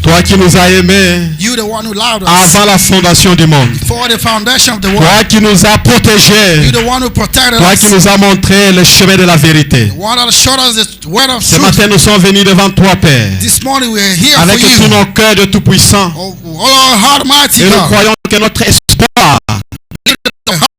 Toi qui nous as aimés You the one who loved us avant la fondation du monde. before the foundation of the Toi world. qui nous as protégés. You the one who protected Toi us. qui nous as montré le chemin de la vérité. The one that showed us the word of Ce truth. matin, nous sommes venus devant toi, Père, This morning we are here avec for tous you. nos cœurs de Tout-Puissant. Oh our heart, mighty Et nous God, croyons que notre espoir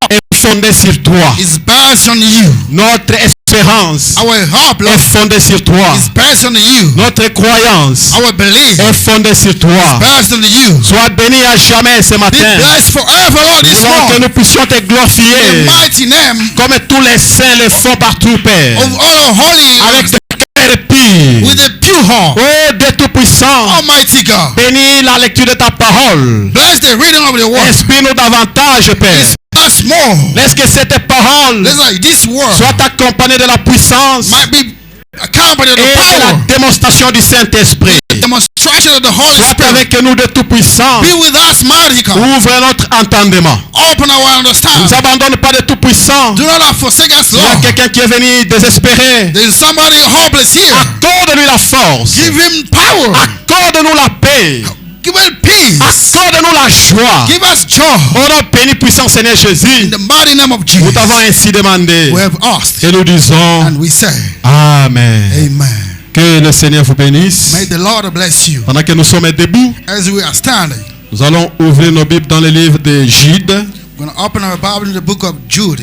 est fondé sur toi. is based on you. Notre espérance Our hope, est Lord, fondée sur toi. is based on you. Notre croyance Our belief est fondée sur toi. based on you. Sois béni à jamais ce Be matin. blessed forever, Lord, Nous this voulons que morning. nous puissions te In the glorifier mighty name comme tous les saints le font partout, Père. of all holy, Avec des cœurs purs. with a pure heart. Oh, Dieu Tout-Puissant, Almighty God, bénis la lecture de ta parole. bless the reading of the word. Inspire-nous davantage, Père. Us more. Laisse que cette parole Let's like this word soit accompagnée de la puissance might be accompanied with et the de la power, démonstration du Saint-Esprit. demonstration of the Holy Sois Spirit. avec nous de Tout-Puissant. Be with us, mighty God. Ouvre notre entendement. Open our Ne nous understanding. abandonne pas de Tout-Puissant. Do not forsake us, Il y a Lord. quelqu'un qui est venu désespéré. There is somebody hopeless here. Accorde-lui la force. Give him power. Accorde-nous la paix. Give him peace. Accorde-nous la joie. Give us joy. Au nom béni puissant Seigneur Jésus. In the mighty name of Nous Jesus, t'avons ainsi demandé. we have asked Et nous disons and we say, Amen. Amen. Que le Seigneur vous bénisse. May the Lord bless you. Pendant que nous sommes debout, As we are standing, nous allons ouvrir nos Bibles dans le livre de Jude. we're going to open our Bible in the book of Jude.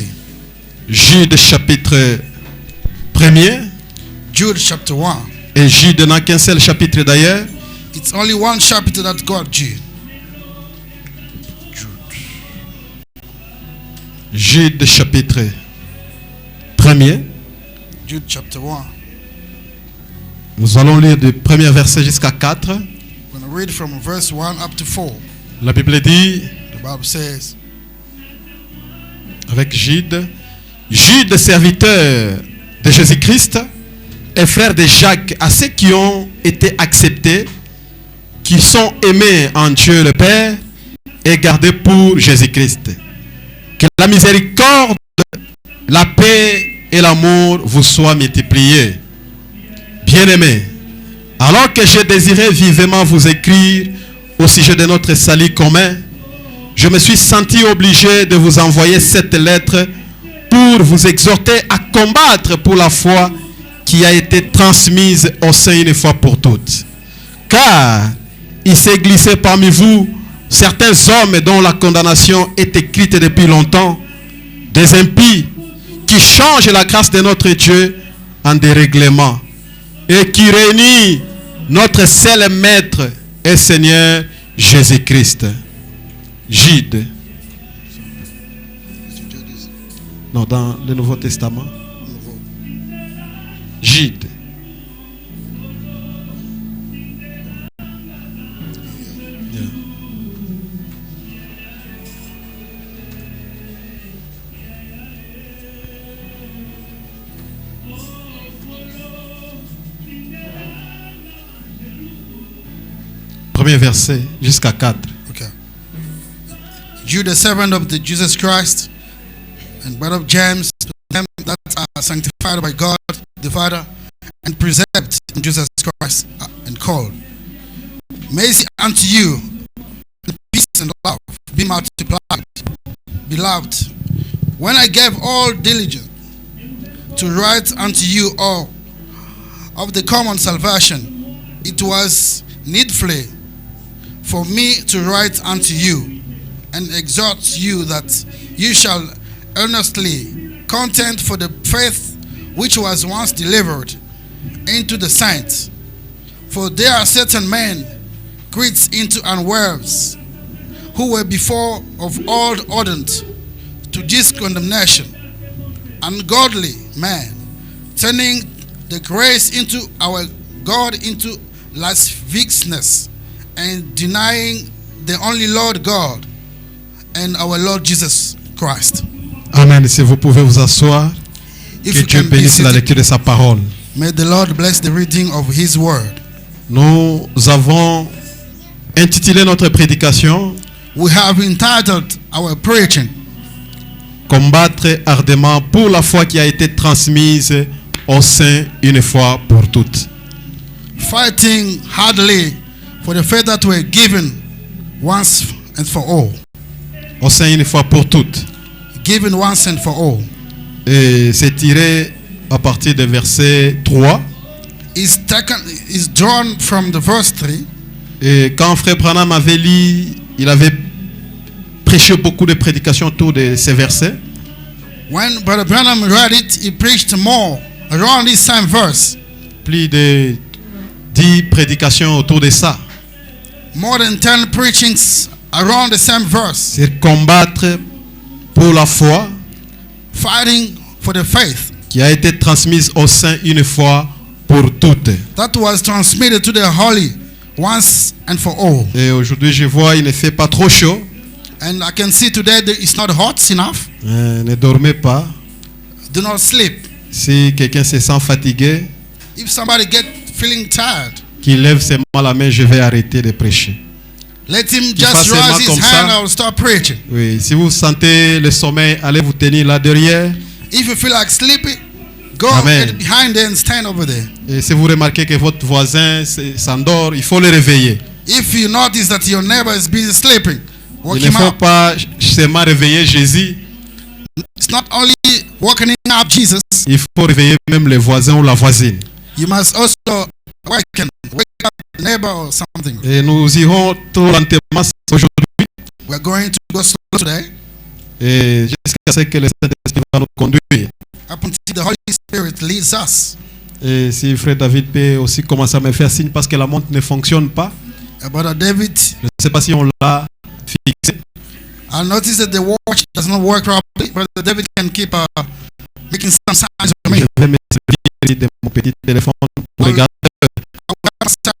Jude chapitre 1er. Jude chapter 1. Et Jude n'a qu'un seul chapitre d'ailleurs. It's only one chapter that got Jude. Jude chapitre 1er. Jude chapter 1. Nous allons lire du premier verset jusqu'à 4. I'm going to read from verse 1 up to 4. La Bible dit, The Bible says, avec Jude, Jude, serviteur de Jésus-Christ, et frère de Jacques, à ceux qui ont été acceptés, qui sont aimés en Dieu le Père et gardés pour Jésus-Christ. Que la miséricorde, la paix et l'amour vous soient multipliés. Bien-aimés, alors que je désirais vivement vous écrire au sujet de notre salut commun, je me suis senti obligé de vous envoyer cette lettre pour vous exhorter à combattre pour la foi qui a été transmise au sein une fois pour toutes. Car il s'est glissé parmi vous certains hommes dont la condamnation est écrite depuis longtemps, des impies qui changent la grâce de notre Dieu en dérèglement et qui réunit notre seul Maître et Seigneur Jésus-Christ. Jude. Non, dans le Nouveau Testament. Jude. Yeah. Premier verset jusqu'à 4. okay. Jude, the servant of the Jesus Christ, and brother of James, to them that are sanctified by God the Father, and preserved in Jesus Christ, and called. Mercy unto you, and peace and love be multiplied. Beloved, when I gave all diligence to write unto you all of the common salvation, it was needful for me to write unto you and exhort you that you shall earnestly contend for the faith which was once delivered into the saints. For there are certain men crept into unwares, who were before of old ordained to this condemnation, ungodly men, turning the grace into our God into lasciviousness, and denying the only Lord God and our Lord Jesus Christ. Amen. Si vous pouvez vous asseoir, If que you Dieu can be bénisse la seated, lecture de sa parole. may the Lord bless the reading of His word. Nous avons intitulé notre prédication We have entitled our preaching, Combattre ardemment pour la foi qui a été transmise au sein une fois pour toutes. Fighting hardly for the faith that were given once and for all. Au sein une fois pour toutes. Given once and for all. Et c'est tiré à partir du verset 3. Is drawn from the verse 3. Et quand Frère Branham avait lu, il avait prêché beaucoup de prédications autour de ces versets. When Brother Branham read it, he preached more around this same verse. Plus de 10 prédications autour de ça. More than 10 preachings around the same verse. C'est combattre pour la foi. Fighting for the faith. Qui a été transmise au sein une fois pour toutes. That was transmitted to the holy once and for all. Et aujourd'hui, je vois, il ne fait pas trop chaud. And I can see today that it's not hot enough. Ne dormez pas. Do not sleep. Si quelqu'un se sent fatigué, if somebody get feeling tired, qu'il lève seulement la main, je vais arrêter de prêcher. Let him just raise his hand and start preaching. Oui, si vous sentez le sommeil, allez vous tenir là derrière. If you feel like sleeping, go behind there and stand over there. Et si vous remarquez que votre voisin s'endort, il faut le réveiller. If you notice that your neighbor is busy sleeping, wake il him ne faut up. pas seulement réveiller Jésus. It's not only waking up Jesus. Il faut réveiller même les voisins ou la voisine. You must also wake up the neighbor or something. Et nous irons trop lentement aujourd'hui. We are going to go slow today. Et jusqu'à ce que le Saint-Esprit va nous conduire. Up until the Holy Spirit leads us. Et si Frère David peut aussi commencer à me faire signe parce que la montre ne fonctionne pas. Brother David, je ne sais pas si on l'a fixé. I noticed that the watch does not work properly. Brother David can keep making some signs for me. Je vais me servir de mon petit téléphone pour regarder.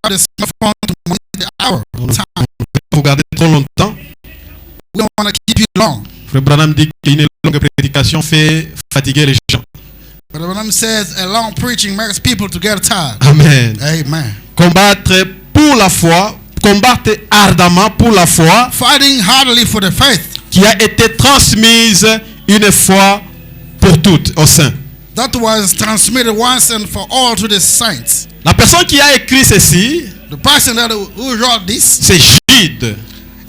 The smartphone to monitor the hour. Vous regardez trop longtemps. We don't want to keep you long. Frère Branham dit qu'une longue prédication fait fatiguer les gens. Brother Branham says a long preaching makes people to get tired. Amen. Amen. Combattre pour la foi, combattre ardemment pour la foi. Fighting hardly for the faith. Qui a été transmise une fois pour toutes au sein. That was transmitted once and for all to the saints. La personne qui a écrit ceci, the person who wrote this, c'est Jude.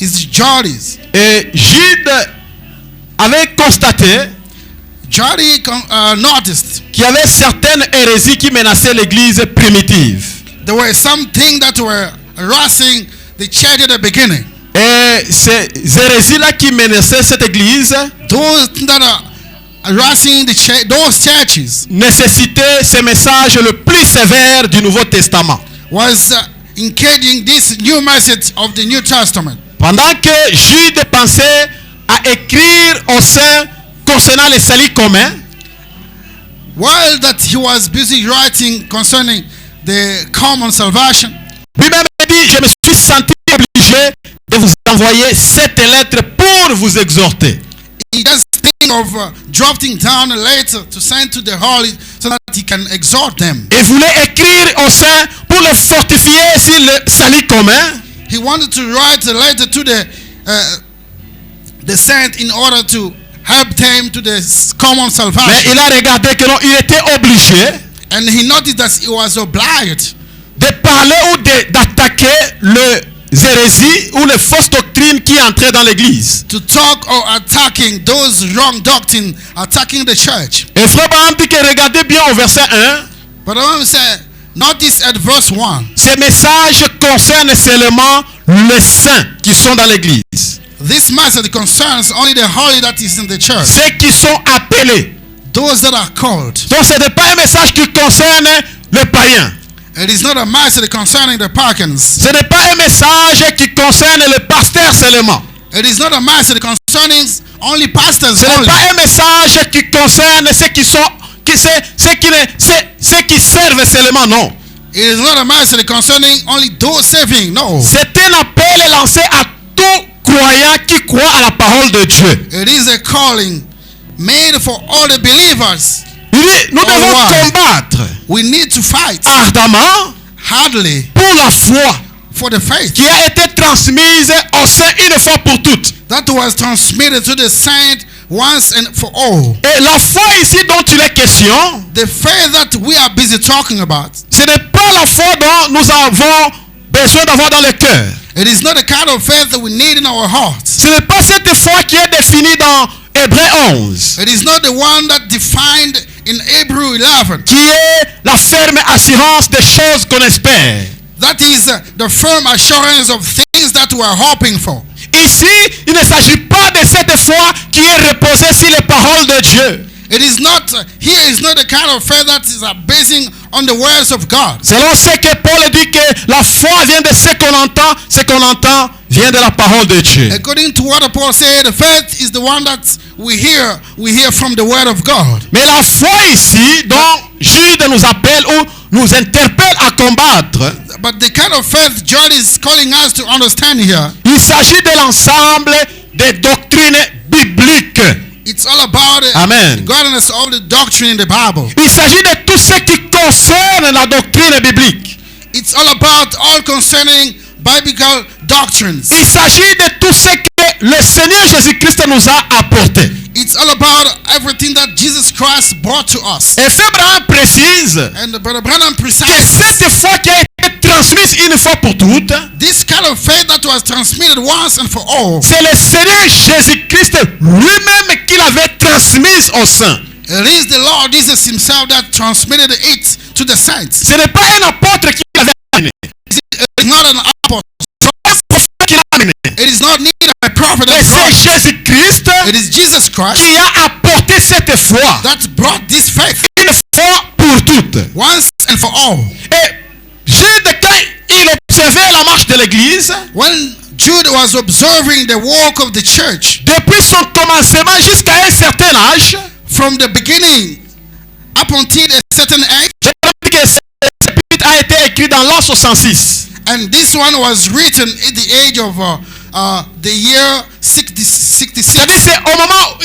Is Jardis. Et Jude avait constaté noticed qu'il y avait certaines hérésies qui menaçaient l'église primitive. There were some things that were harassing the church at the beginning. Et ces hérésies-là qui menaçaient cette église, those that are harassing the church, those churches, nécessitaient ce message le plus sévère du Nouveau Testament. Was engaging this new message of the New Testament. Pendant que Jude pensait à écrire au sein concernant les salut commun, while that he was busy writing concerning the common salvation, lui-même dit, je me suis senti obligé de vous envoyer cette lettre pour vous exhorter. He does think of dropping down a letter to send to the holy so that he can exhort them. Et voulait écrire au sein pour le fortifier sur le salut commun. He wanted to write a letter to the saint in order to help them to the common salvation. Mais il a regardé que non, il était obligé. And he noticed that he was obliged de parler ou d'attaquer les hérésies ou les fausses doctrines qui entraient dans l'église. To talk or attacking those wrong doctrine, attacking the church. Et Frère Branham dit que regardez bien au verset 1. But I said, notice at verse 1. Ces messages concernent seulement les saints qui sont dans l'église. This message concerns only the holy that is in the church. Ceux qui sont appelés. Those that are called. Donc ce n'est pas un message qui concerne les païens. It is not a message concerning the pagans. Ce n'est pas un message qui concerne les pasteurs seulement. It is not a message concerning only pastors. Ce n'est pas un message qui concerne ceux qui sont ceux qui servent seulement, non. It is not a message concerning only those serving, no. C'est un appel lancé à tout croyant qui croit à la parole de Dieu. It is a calling made for all the believers. Nous devons combattre. We need to fight ardemment hardly pour la foi for the faith qui a été transmise au sein une fois pour toutes. That was transmitted to the saint once and for all. Et la foi ici dont il est question, the faith that we are busy talking about, ce n'est pas la foi dont nous avons besoin d'avoir dans le cœur. It is not the kind of faith that we need in our hearts. Ce n'est pas cette foi qui est définie dans Hébreux 11, It is not the one that defined in Hebrew 11. qui est la ferme assurance des choses qu'on espère. That is the firm assurance of things that we are hoping for. Ici, il ne s'agit pas de cette foi qui est reposée sur les paroles de Dieu. It is not, here is not the kind of faith that is basing on the words of God. Selon ce que Paul dit que la foi vient de ce qu'on entend vient de la parole de Dieu. According to what Paul said, the faith is the one that we hear from the word of God. Mais la foi ici, dont Jude nous appelle ou nous interpelle à combattre, But the kind of faith John is calling us to understand here, il s'agit de l'ensemble des doctrines bibliques. it's all about Amen. godliness of the doctrine in the Bible. Il s'agit de tout ce qui concerne la doctrine biblique. It's all about all concerning biblical doctrines. Il s'agit de tout ce que le Seigneur Jésus-Christ nous a apporté. It's all about everything that Jesus Christ brought to us. Et Frère Branham précise And Brother Branham que precises cette foi qui a été transmise une fois pour toutes, this kind of faith that was transmitted once and for all. c'est le Seigneur Jésus-Christ lui-même qui l'avait transmise aux saints. It is the Lord Jesus himself that transmitted it to the saints. Ce n'est pas un apôtre qui l'avait amené. It's not an apostle. C'est un prophète qui l'a amené. It is not neither a prophet Mais of c'est God. Jésus-Christ It is Jesus Christ qui a apporté cette foi. that brought this faith Une foi pour toutes. once and for all. Et Jude, quand il observait la marche de l'Église, When Jude was observing the walk of the church depuis son commencement jusqu'à un certain âge, from the beginning up until a certain age, j'ai dit que ce chapitre a été écrit dans l'an 66. and this one was written at the age of the year 66. C'est-à-dire c'est au moment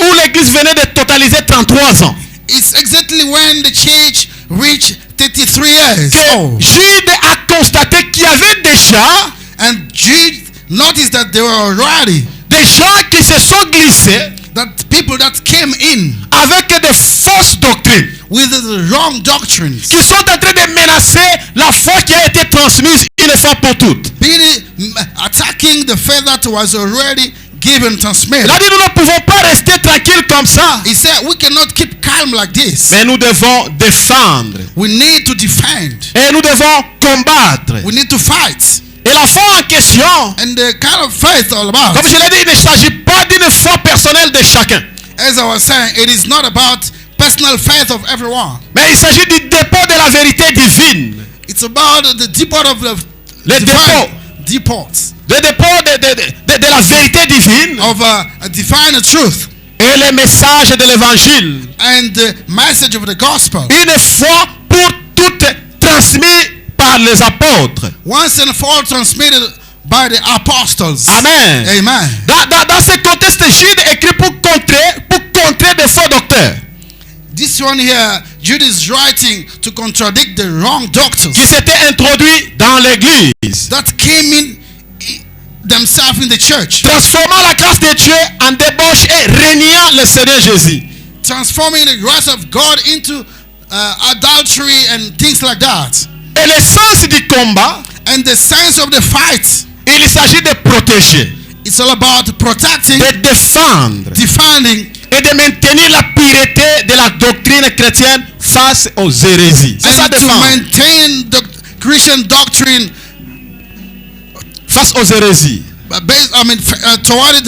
où l'Église venait de totaliser 33 ans. It's exactly when the church reached 33 years Que old. Jude a constaté qu'il y avait déjà And Jude noticed that there were already des gens qui se sont glissés that people that came in avec des fausses doctrines, with the wrong doctrines, qui sont en train de menacer la foi qui a été transmise une fois pour toutes. attacking the faith that was already given, transmitted. Il a dit nous ne pouvons pas rester tranquilles comme ça. He said we cannot keep calm like this. Mais nous devons défendre. We need to defend. Et nous devons combattre. We need to fight. Et la foi en question, And the kind of faith all about, comme je l'ai dit, il ne s'agit pas d'une foi personnelle de chacun. as I was saying, it is not about personal faith of everyone. Mais il s'agit du dépôt de la vérité divine. It's about the depot of the Le dépôt. depots Le dépôt de la vérité divine of a divine truth et le message de l'évangile. and the message of the gospel. Une foi pour toutes transmise par les apôtres. Once and for all transmitted by the apostles. Amen. Amen. Dans ce contexte, Jude écrit pour contrer des faux docteurs This one here, Jude is writing to contradict the wrong doctors qui s'étaient introduits dans l'église, that came in themselves in the church, transformant la grâce de Dieu en débauche et reniant le Seigneur Jésus. transforming the grace of God into adultery and things like that. Et le sens du combat, And the sense of the fight, il s'agit de protéger, it's all about protecting, de défendre defending, et de maintenir la pureté de la doctrine chrétienne face aux hérésies. C'est ça and to défendre. maintain the Christian doctrine Face aux hérésies. based, toward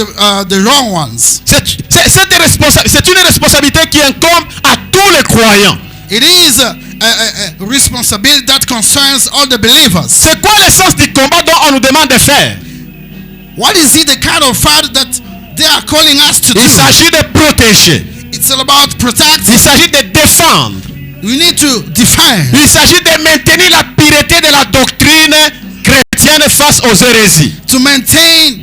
the wrong ones. C'est une responsabilité qui incombe à tous les croyants. It is a responsibility that concerns all the believers. C'est quoi le sens du combat dont on nous demande de faire? What is it the kind of fight that they are calling us to do? Il s'agit de protéger. It's all about protecting. Il s'agit de défendre. We need to defend. Il s'agit de maintenir la pureté de la doctrine chrétienne face aux hérésies. To maintain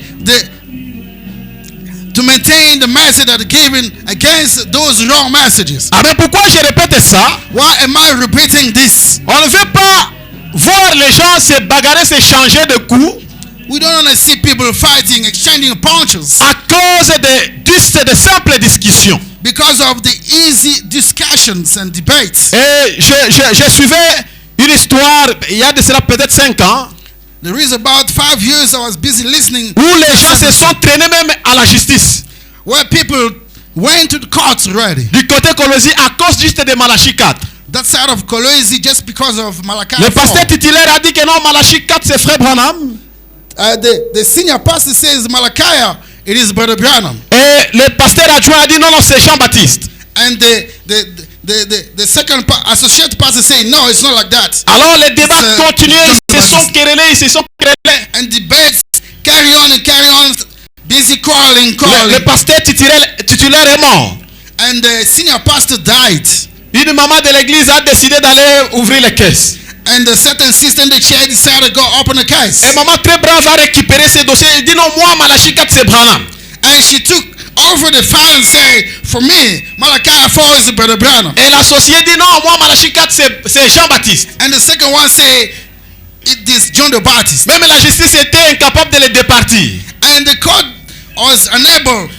the message that are given against those wrong messages. Ah, mais pourquoi je répète ça? Why am I repeating this? On ne veut pas voir les gens se bagarrer, se changer de coups We don't want to see people fighting, exchanging punches à cause de simples discussions. because of the easy discussions and debates. Et je suivais une histoire, il y a de cela peut-être 5 ans. There is about 5 years I was busy listening, où les gens se sont traînés même à la justice. where people went to the courts already. Du côté Colosie, à cause juste de Malachie 4. That side of Kolwezi, just because of Malachi Le 4. pasteur titulaire a dit que non, Malachie 4 c'est Frère Branham. The senior pastor says Malachi, it is Brother Branham. Et le pasteur adjoint a dit non, non, c'est Jean-Baptiste. And the second associate pastor say no, it's not like that. Alors les débats C'est continuaient, ils se sont Jean-Baptiste. querellés, ils se sont querellés. And debates carry on, busy quarreling. Le pasteur titulaire est mort. And the senior pastor died. Une maman de l'église a décidé d'aller ouvrir les caisses. And the certain sister in the chair decided to go open the case. Et maman très brave a récupéré ses dossiers. Elle dit non, moi, Malachie 4 c'est Branham. And she took over the file and said, for me, Malachi 4 is Brother Branham. Et l'associé dit non, moi, Malachie 4 c'est Jean-Baptiste. And the second one say, it is John the Baptist. Même la justice était incapable de les départir. And the court was unable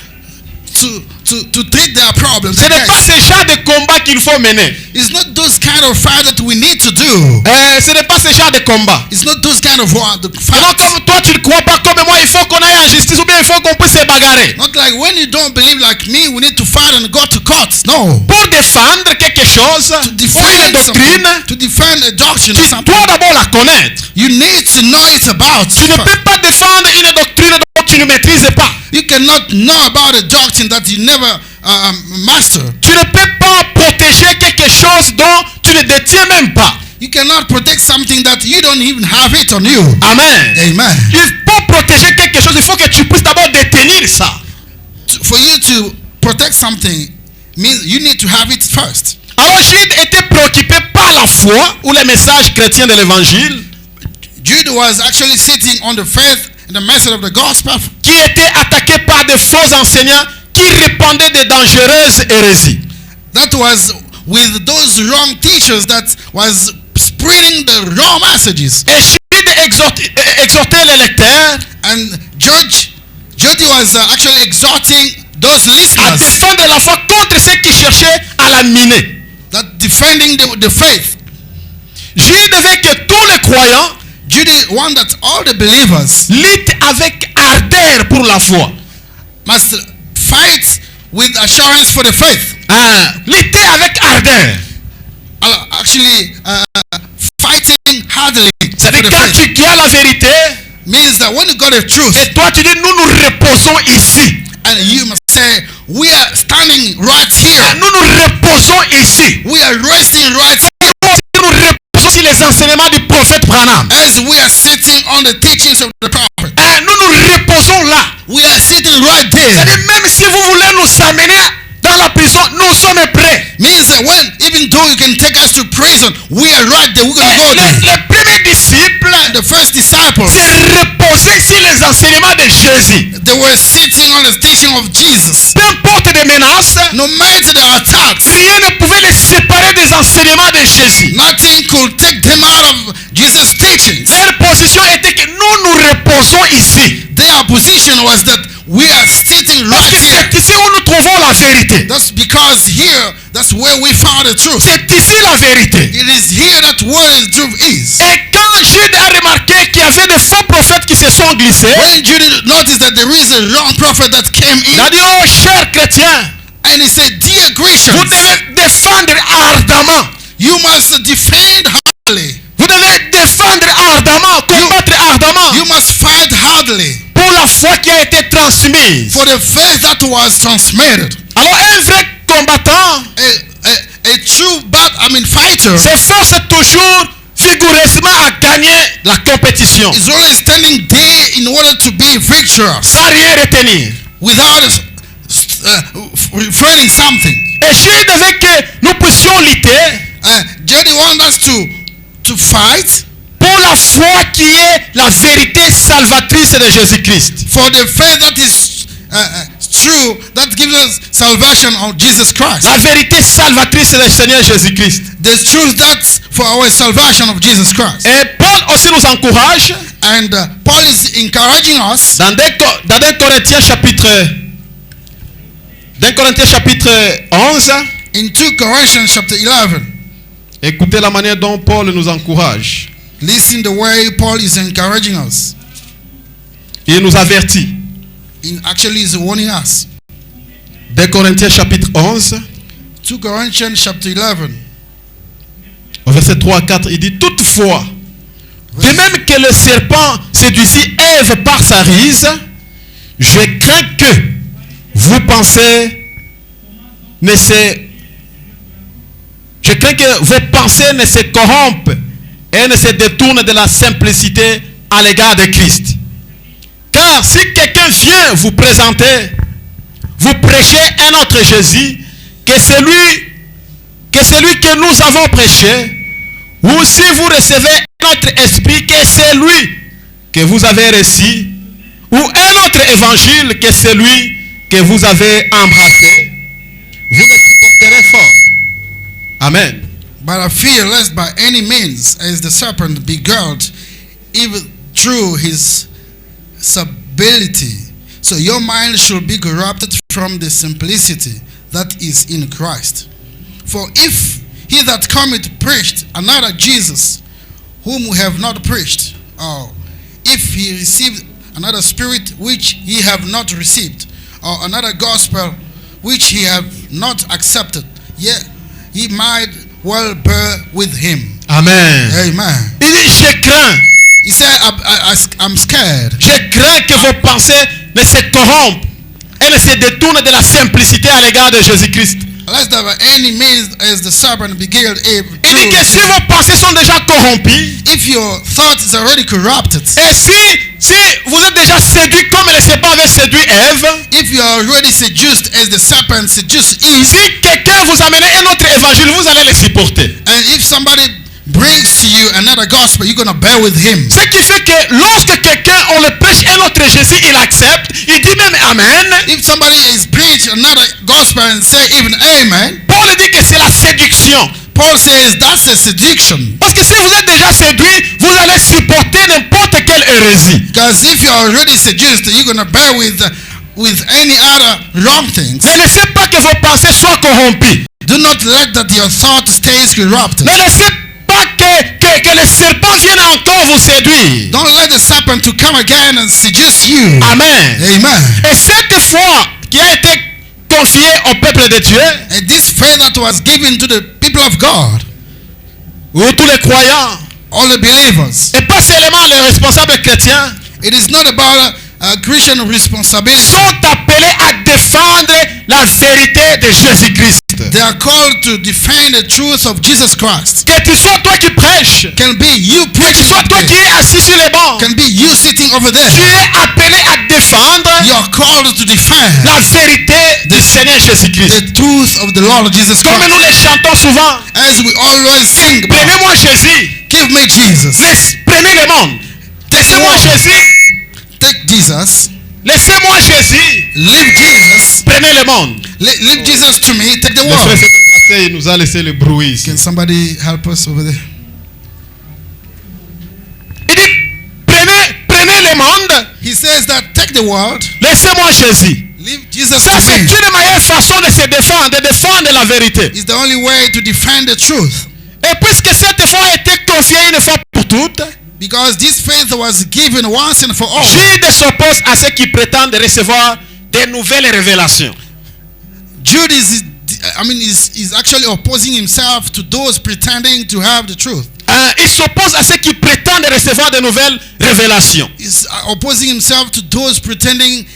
to treat their problems. Ce n'est pas ce genre de combat qu'il faut mener. It's not those kind of fight that we need to do. Ce n'est pas ce genre de combat. It's not those kind of war, the Non, fight. comme toi tu ne crois pas comme moi, il faut qu'on aille en justice ou bien il faut qu'on puisse se bagarrer. Not like when you don't believe like me, we need to fight and go to court. No. Pour défendre quelque chose, ou une Defend doctrine, something, to defend a doctrine or tu something, dois d'abord la connaître. you need to know it's about. Tu ne peux pas défendre une doctrine dont tu ne maîtrises pas. You cannot know about a doctrine that you never master. Tu ne peux pas protéger quelque chose dont tu ne détiens même pas. You cannot protect something that you don't even have it on you. Amen. Amen. Pour protéger quelque chose, il faut que tu puisses d'abord détenir ça. For you to protect something means you need to have it first. Alors Jude était préoccupé par la foi ou les messages chrétiens de l'évangile Jude was actually sitting on the faith and the message of the gospel, qui étaient attaqués par de faux enseignants qui répandaient de dangereuses hérésies. that was with those wrong teachers that was spreading the wrong messages. Et Jude exhortait les lecteurs And Jude was actually exhorting those à listeners défendre la foi contre ceux qui cherchaient à la miner. that defending the faith. Jude veut que tous les croyants Jude want that all the believers luttent avec ardeur pour la foi. must fight with assurance for the faith. Lutter avec ardeur. Actually, fighting hardly for C'est-à-dire the quand faith tu as la vérité means that when you got the truth, et toi tu dis nous nous reposons ici. and you must say, we are standing right here. Nous nous reposons ici. We are resting right Nous reposons sur les enseignements du prophète Branham. as we are sitting on the teachings of the prophet. Nous nous reposons là. We are sitting right there. C'est-à-dire même si vous voulez nous amener dans la prison, nous sommes prêts. Means that even though you can take us to prison, we are right there. We're going to go there. Les premiers disciples The first disciples, se reposaient sur les enseignements de Jésus. they were sitting on the teaching of Jesus. Peu importe les menaces, No matter the attacks, rien ne pouvait les séparer des enseignements de Jésus. nothing could take them out of Jesus' teachings. Leur position était que nous nous reposons ici. Their position was that we are sitting Parce right que here. c'est ici où nous trouvons la vérité. That's because here, that's where we found the truth. C'est ici la vérité. It is here that where the truth is. Et quand Jude a remarqué qu'il y avait des faux prophètes qui se sont glissés, When Jude noticed that there is a wrong prophet that came il a in, dit, oh chers chrétiens, and he said, dear vous Christians, devez défendre ardemment. you must defend hardly. Vous devez défendre ardemment, combattre ardemment You must fight hardly pour la foi qui a été transmise. for the faith that was transmitted. Alors un vrai combattant A true fighter s'efforce toujours vigoureusement à gagner la compétition, is always standing there in order to be victorious sans rien retenir. without refraining something. Et Jude veut que nous puissions lutter Jude wants us to fight pour la foi qui est la vérité salvatrice de Jésus-Christ. for the faith that is true, that gives us salvation of Jesus Christ. La vérité salvatrice du Seigneur Jésus-Christ. The truth that's for our salvation of Jesus Christ. Et Paul aussi nous encourage And Paul is encouraging us dans 2 Corinthiens chapitre 11. in 2 Corinthians chapter 11. Écoutez la manière dont Paul nous encourage. Listen the way Paul is encouraging us. Il nous avertit. Actually, he's warning us. 2 Corinthiens chapitre 11, 2 Corinthians chapter 11. au verset 3 à 4, il dit: toutefois, de même que le serpent séduisit Ève par sa ruse, je crains que vos pensées ne se corrompent et ne se détournent de la simplicité à l'égard de Christ. Car si quelqu'un vient vous présenter, vous prêchez un autre Jésus que celui que nous avons prêché, ou si vous recevez un autre esprit que celui que vous avez reçu, ou un autre évangile que celui que vous avez embrassé, vous le supporterez fort. Amen. But I fear lest by any means, as the serpent beguiled even through his subtlety, so your mind should be corrupted from the simplicity that is in Christ. For if he that cometh preached another Jesus, whom we have not preached, or if he received another spirit which ye have not received, or another gospel which ye have not accepted, yet ye might well bear with him. Amen. Amen. Il dit: je crains. He said, I'm scared. Je crains que vos pensées ne se corrompent et ne se détournent de la simplicité à l'égard de Jésus-Christ. Lest by any means, as the serpent beguiled Eve. Il dit que si vos pensées sont déjà corrompues, if your thought is already corrupted, et si vous êtes déjà séduit comme le serpent avait séduit Ève, if you are already seduced as the serpent seduced Eve, si quelqu'un vous amène un autre évangile, vous allez le supporter. and if somebody brings to you another gospel, you're going to bear with him. Ce qui fait que lorsque quelqu'un, on le prêche un autre Jésus, il accepte, il dit même Amen. If somebody is preached another gospel and say even amen, Paul dit que c'est la séduction. Paul says that's a seduction. Parce que si vous êtes déjà séduit, vous allez supporter n'importe quelle hérésie. Because if you're already seduced, you're going to bear with any other wrong things. Ne laissez pas que vos pensées soient corrompues. Do not let that your thought stays corrupted. Ne laissez pas que le serpent vienne encore vous séduire. Don't let the serpent to come again and seduce you. Amen. Amen. Et cette foi qui a été confiée au peuple de Dieu, And this faith that was given to the people of God, ou tous les croyants, all the believers, et pas seulement les responsables chrétiens, it is not about Christian responsibility. sont appelés à défendre la vérité de Jésus-Christ. They are called to defend the truth of Jesus Christ. Que tu sois toi qui prêches, Can be you que tu preaching sois toi qui today. es assis sur les bancs, Can be you sitting over tu there. es appelé à défendre You are called to defend la vérité du Seigneur Jésus-Christ. the truth of the Lord Jesus Comme Christ. nous le chantons souvent, As we always sing about, prenez-moi Jésus, give me Jesus. prenez le monde. Laissez-moi Jésus, Take Jesus. laissez-moi Jésus, Leave Jesus. prenez le monde. Leave Jesus to me. Take the Le frère world. il nous a laissé le bruit ici. Can somebody help us over there? Il dit, prenez le monde, He says that take the world. laissez-moi Jésus. Leave Jesus Ça, to c'est me. une meilleure façon de se défendre, de défendre la vérité. It's the only way to defend the truth. Et puisque cette foi a été confiée une fois pour toutes, Because this faith was given once and for all. Jude s'oppose à ceux qui prétendent recevoir de nouvelles révélations. Jude is actually opposing himself to those pretending to have the truth. Il s'oppose à ceux qui prétendent recevoir de nouvelles révélations. He's opposing himself to those pretending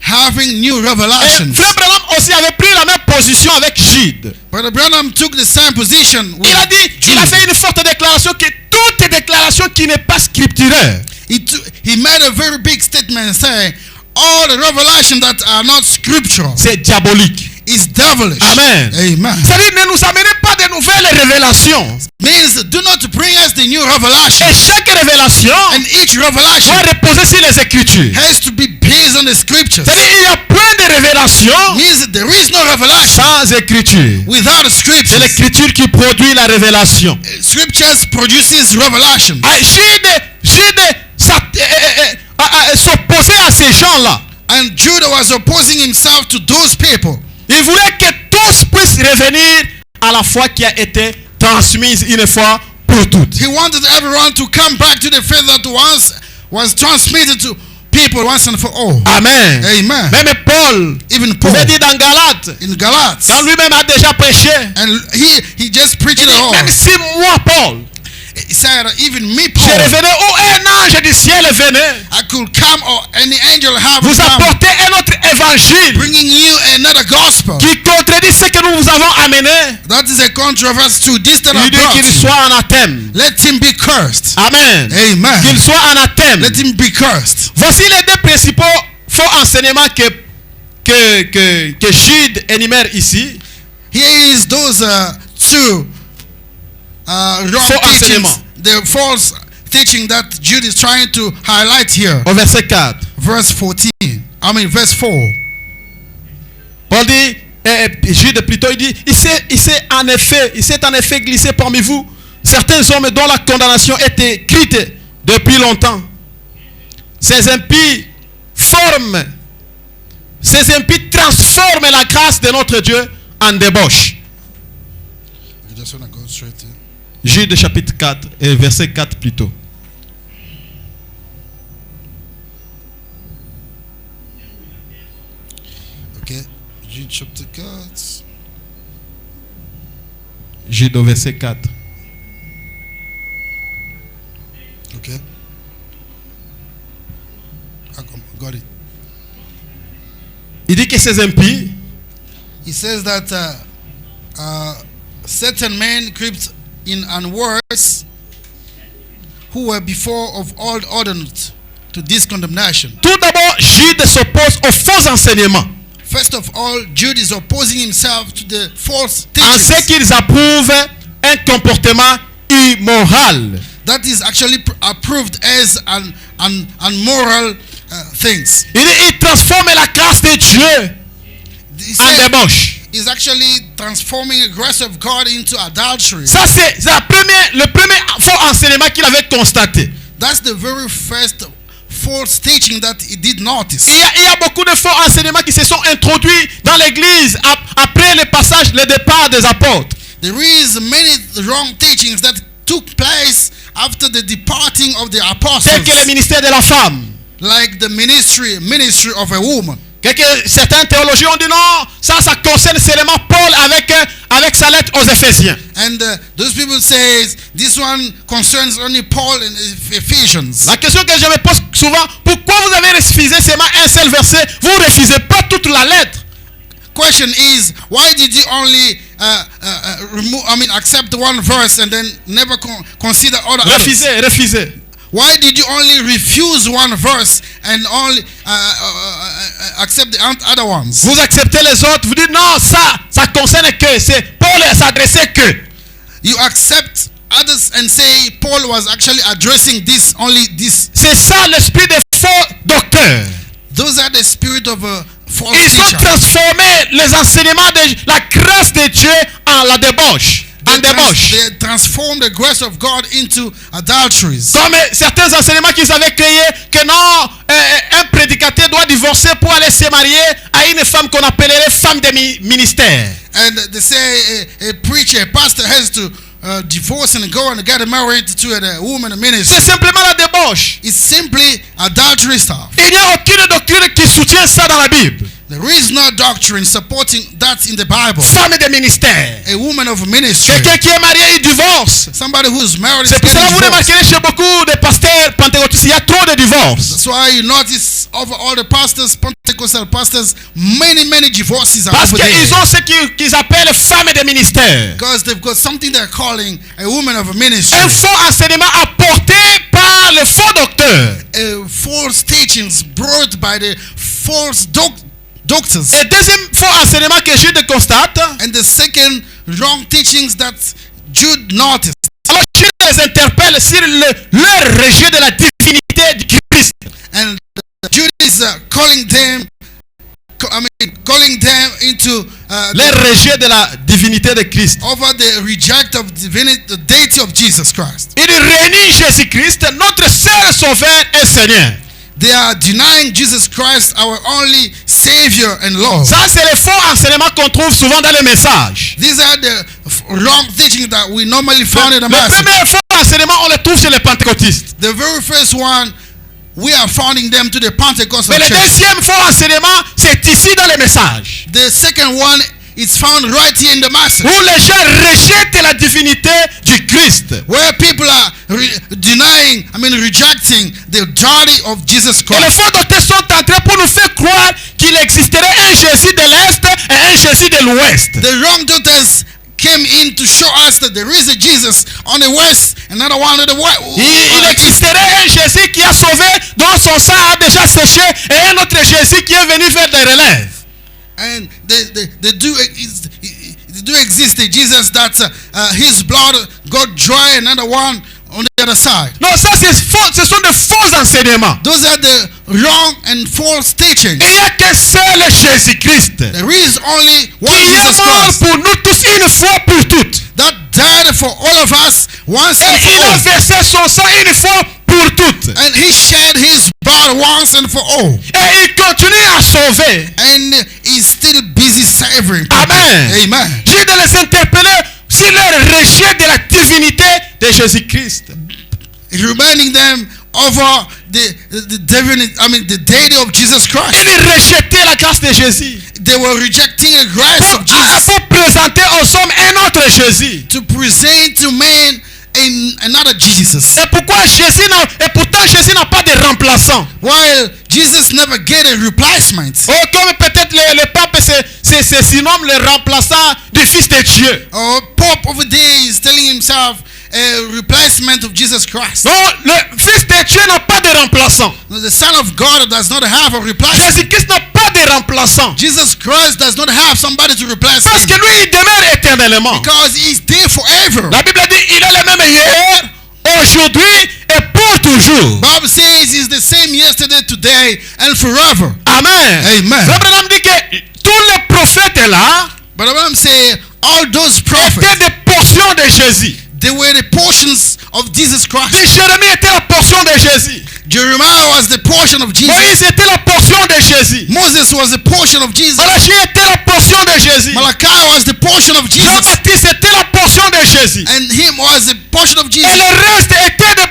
having new Et revelations. Frère Branham aussi avait pris la même position avec Jude. Brother Branham took the same position with Il a dit, il a Jude. fait une forte déclaration que toute déclaration qui n'est pas scripturaire, He made a very big statement saying all the revelations that are not scriptural c'est diabolique. is devilish. Amen. Amen. C'est-à-dire, ne nous amenez pas de nouvelles révélations. Means do not bring us the new Et revelation. chaque révélation And each revelation doit reposer sur les Écritures. has to be based on the scriptures. C'est-à-dire, il y a plein de révélations Means that there is no revelation sans Écriture. without C'est scriptures. l'Écriture qui produit la révélation. Scriptures produces revelation. Jude s'opposait à ces gens-là. And Judah was opposing himself to those people. Il voulait que tous puissent revenir à la foi qui a été transmise une fois pour toutes. He wanted everyone to come back to the faith that once was transmitted to people once and for all. Amen. Amen. Même Paul, Even Paul vous dit dans Galates, in Galates, quand lui-même a déjà prêché, and he just preached il it dit, all. même si moi, Paul, He said, even me, je Paul, revenais où un ange du ciel venait I could come or any angel have vous come, apporter un autre évangile bringing you another gospel. qui contredit ce que nous vous avons amené. That is a controversy to this that Il I dit qu'il brought. soit anathème. Let him be cursed. Amen. Qu'il Amen. soit anathème. Let him be cursed. Voici les deux principaux faux enseignements que Jude énumère ici. Here is those two wrong Faux teachings, enseignements. the false teaching that Jude is trying to highlight here. Au verset 4. Verse 14. Verse 4. Paul dit, Jude plutôt, il dit, il s'est en effet glissé parmi vous certains hommes dont la condamnation est écrite depuis longtemps. Ces impies transforment la grâce de notre Dieu en débauche. You just want to go straight to Jude chapitre 4 et verset 4 plutôt. okay. Jude chapter 4. Jude au verset 4. Okay. Got it. Il dit que ces impies He says that certain men crept in unwords who were before of old ordained to this condemnation. tout d'abord, Jude s'oppose aux faux enseignements First of all, Jude is opposing himself to the false en ce teachings qu'ils approuvent un comportement immoral. that is actually approved as an unmoral things. Il transforme la grâce de Dieu He en said débauche. is actually transforming the grace of God into adultery. Ça, c'est le premier faux enseignement qu'il avait constaté. That's the very first false teaching that he did notice. Il y a beaucoup de faux enseignements qui se sont introduits dans l'église après le départ des apôtres. There is many wrong teachings that took place after the departing of the Tel apostles, que le ministère de la femme. like the ministry of a woman. Certains théologiens ont dit non, ça concerne seulement Paul avec sa lettre aux Éphésiens. And those people say this one concerns only Paul and Ephesians. La question que je me pose souvent, pourquoi vous avez refusé seulement un seul verset? Vous ne refusez pas toute la lettre. Question is, why did you only accept one verse and then never consider other others? Refusez. Why did you only refuse one verse and only accept the other ones? Vous acceptez les autres, vous dites non, ça concerne que, c'est Paul s'adressait que. You accept others and say Paul was actually addressing only this. C'est ça l'esprit des faux docteurs. Those are the spirit of a false Ils ont teacher. transformé les enseignements de la grâce de Dieu en la débauche. They transform the grace of God into adulteries. Comme certains enseignements qu'ils avaient créés, que non, un prédicateur doit divorcer pour aller se marier à une femme qu'on appellerait femme de ministère. And they say a preacher, a pastor has to divorce and go and get married to a woman in ministry. C'est simplement la débauche. It's simply adultery stuff. Il n'y a aucune doctrine qui soutient ça dans la Bible. There is no doctrine supporting that in the Bible. Femme de ministère. A woman of ministry. Quelqu'un qui est marié, il divorce. Somebody who is married is C'est pour getting ça que vous divorced. remarquerez chez beaucoup de pasteurs pentecôtistes, il y a trop de divorces. That's why you notice over all the pastors, Pentecostal pastors, many divorces are Parce over there. qu'ils ont ce qu'ils appellent femme de ministère. Because they've got something they're calling a woman of ministry. Un faux enseignement apporté par le faux docteur. False teachings brought by the false doctors. Et deuxième faux enseignement que Jude constate. And the second wrong teachings that Jude noticed. Alors Jude les interpelle sur leur rejet de la divinité du Christ. And Jude is calling them into Le rejet de la divinité de Christ. over the reject of the deity of Jesus Christ. Il réunit Jésus-Christ, notre seul sauveur et Seigneur. They are denying Jesus Christ, our only Savior and Lord. Ça, c'est les faux enseignements qu'on trouve souvent dans les messages. These are the wrong teachings that we normally find in the Le message. premier faux enseignements, on les trouve chez les pentecôtistes. The very first one, we are finding them to the Pentecostal Mais le church. deuxième faux enseignement, c'est ici dans les messages. The second one is found right here in the message, Où les gens rejettent la divinité du Christ. where people are rejecting the deity of Jesus Et les Christ. faux docteurs sont entrés pour nous faire croire qu'il existerait un Jésus de l'Est et un Jésus de l'Ouest. The wrong doctors came in to show us that there is a Jesus on the west, another one on the west. Il existerait un Jésus qui a sauvé, dont son sang a déjà séché, et un autre Jésus qui est venu faire des relèves. And they do exist a Jesus that his blood got dry, another one on the other side. Non, ça c'est faux, ce sont de faux enseignements. Those are the wrong and false teachings. Il n'y a qu'un seul Jésus-Christ There is only one qui est Jesus mort Christ pour nous tous une fois pour toutes. that died for all of us once and Et for il a all. versé son sang une fois pour toutes. And he shed his blood once and for all. Et il continue à sauver. And he's still busy saving people. Amen. Amen. Dieu de les interpeller sur leur rejet de la divinité de Jésus-Christ. Reminding them over the deity of Jesus Christ. Ils rejetaient la grâce de Jésus They were rejecting the grace of Jesus pour présenter aux hommes un autre Jésus. to present to men another Jesus. Et pourquoi Jésus n'a, et pourtant Jésus n'a pas de remplaçant. While Jesus never get a replacement. Oh, comme peut-être le pape c'est surnomme le remplaçant du Fils de Dieu. Pope over there is telling himself a replacement of Jesus Christ. Non, le Fils de Dieu n'a pas de remplaçant. The Son of God does not have a replacement. Jésus-Christ n'a pas de remplaçant. Jesus Christ does not have somebody to replace Parce him. que lui, il demeure éternellement. Because he's there forever. La Bible dit il est le même hier, aujourd'hui et pour toujours. Bible says he's the same yesterday, today, and forever. Amen. Amen. Frère Branham dit que tous les prophètes là But I'm saying all those étaient prophets, des portions de Jésus. they were the portions of Jesus Christ. Jérémie était la portion de Jésus. Jeremiah was the portion of Jesus. Moïse était la portion de Jésus. Moses was the portion of Jesus. Malachie était la portion de Jésus. Malachi was the portion of Jesus. Jean-Baptiste était la portion de Jésus. And him was the portion of Et Jesus. le reste était des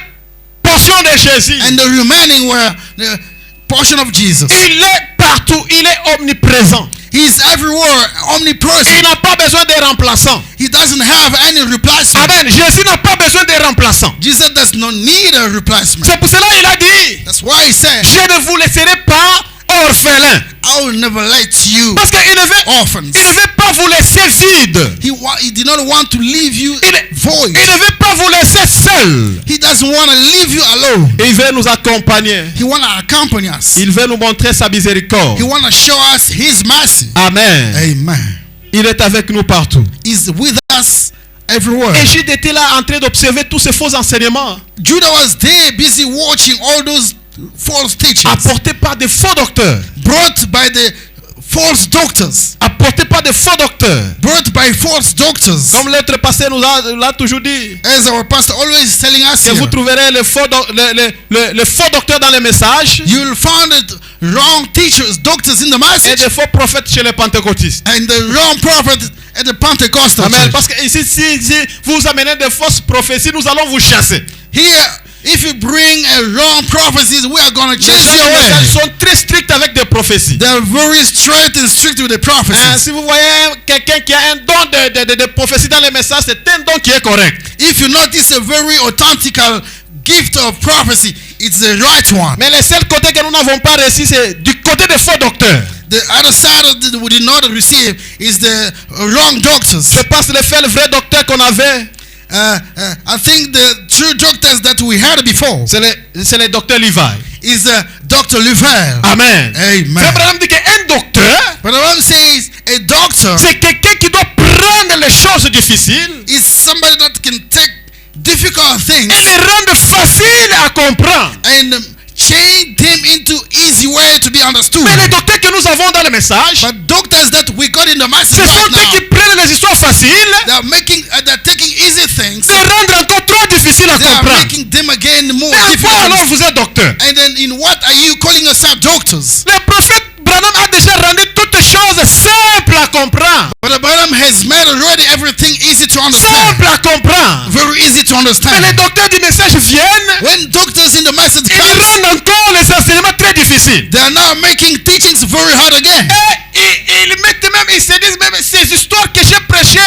portions de Jésus. And the remaining were the portion of Jesus. Il est partout, il est omniprésent. He's everywhere, omnipresent. Il n'a pas besoin de remplaçants. He doesn't have any replacement. Amen. Jésus n'a pas besoin de remplaçants. Jesus does not need a replacement. C'est pour cela qu'il a dit, That's why he said, je ne vous laisserai pas orphelins. I will never let you Parce qu'il ne veut, orphans. il ne veut pas vous laisser vide. He did not want to leave you void. Il ne veut pas vous laisser seul. He doesn't want to leave you alone. Il veut nous accompagner. He want to accompany us. Il veut nous montrer sa miséricorde. He want to show us his mercy. Amen. Amen. Il est avec nous partout. He's with us everywhere. Et Jude était là en train d'observer tous ces faux enseignements Judah was there busy watching all those false teachings apportés par des faux docteurs. brought by the false doctors. Apportés par des faux docteurs. Brought by false doctors. Comme l'autre pasteur nous l'a toujours dit. As our pastor always is telling us Que here, vous trouverez les faux docteurs dans les messages you'll find it wrong teachers, doctors in the et message, des faux prophètes chez les pentecôtistes. and the wrong prophet at the Pentecostal Amen. church. Parce que ici, si vous amenez des fausses prophéties, nous allons vous chasser. Here, if you bring a wrong prophecies, we are going to Les chase gens you des messages away. sont très stricts avec des prophéties. They're very straight and strict with the prophecies. Si vous voyez quelqu'un qui a un don de prophétie dans les messages, c'est un don qui est correct. If you notice a very authentical gift of prophecy, it's the right one. Mais le seul côté que nous n'avons pas reçu, c'est du côté des faux docteurs. The other side of that we did not receive is the wrong doctors. C'est parce que le vrai docteur qu'on avait, I think the true doctors that we had before c'est le docteur Levi. is Dr. Lever. Amen. Amen. Abraham dit qu'un docteur, But the Bible says a doctor c'est quelqu'un qui doit prendre les choses difficiles is somebody that can take difficult things et les rendre faciles à comprendre. and change them into easy way to be understood. Mais les docteurs que nous avons dans le message, But doctors that we got in the message ce sont right ceux qui now, prennent les histoires faciles they're taking easy things, et rendre encore trop difficiles à they are comprendre. making them again more Mais à quoi alors difficult. vous êtes docteur? And then in what are you calling yourself doctors? Le prophète Branham a déjà rendu toutes choses simples à comprendre. But the Branham Branham has made already everything easy to understand. simple à comprendre. Very easy to Mais understand. les docteurs du message viennent, When doctors in the message ils comes, rendent encore les enseignements très difficiles. they are now making teachings very hard again. Et ils mettent même, ils se disent même, ces histoires que j'ai prêchées,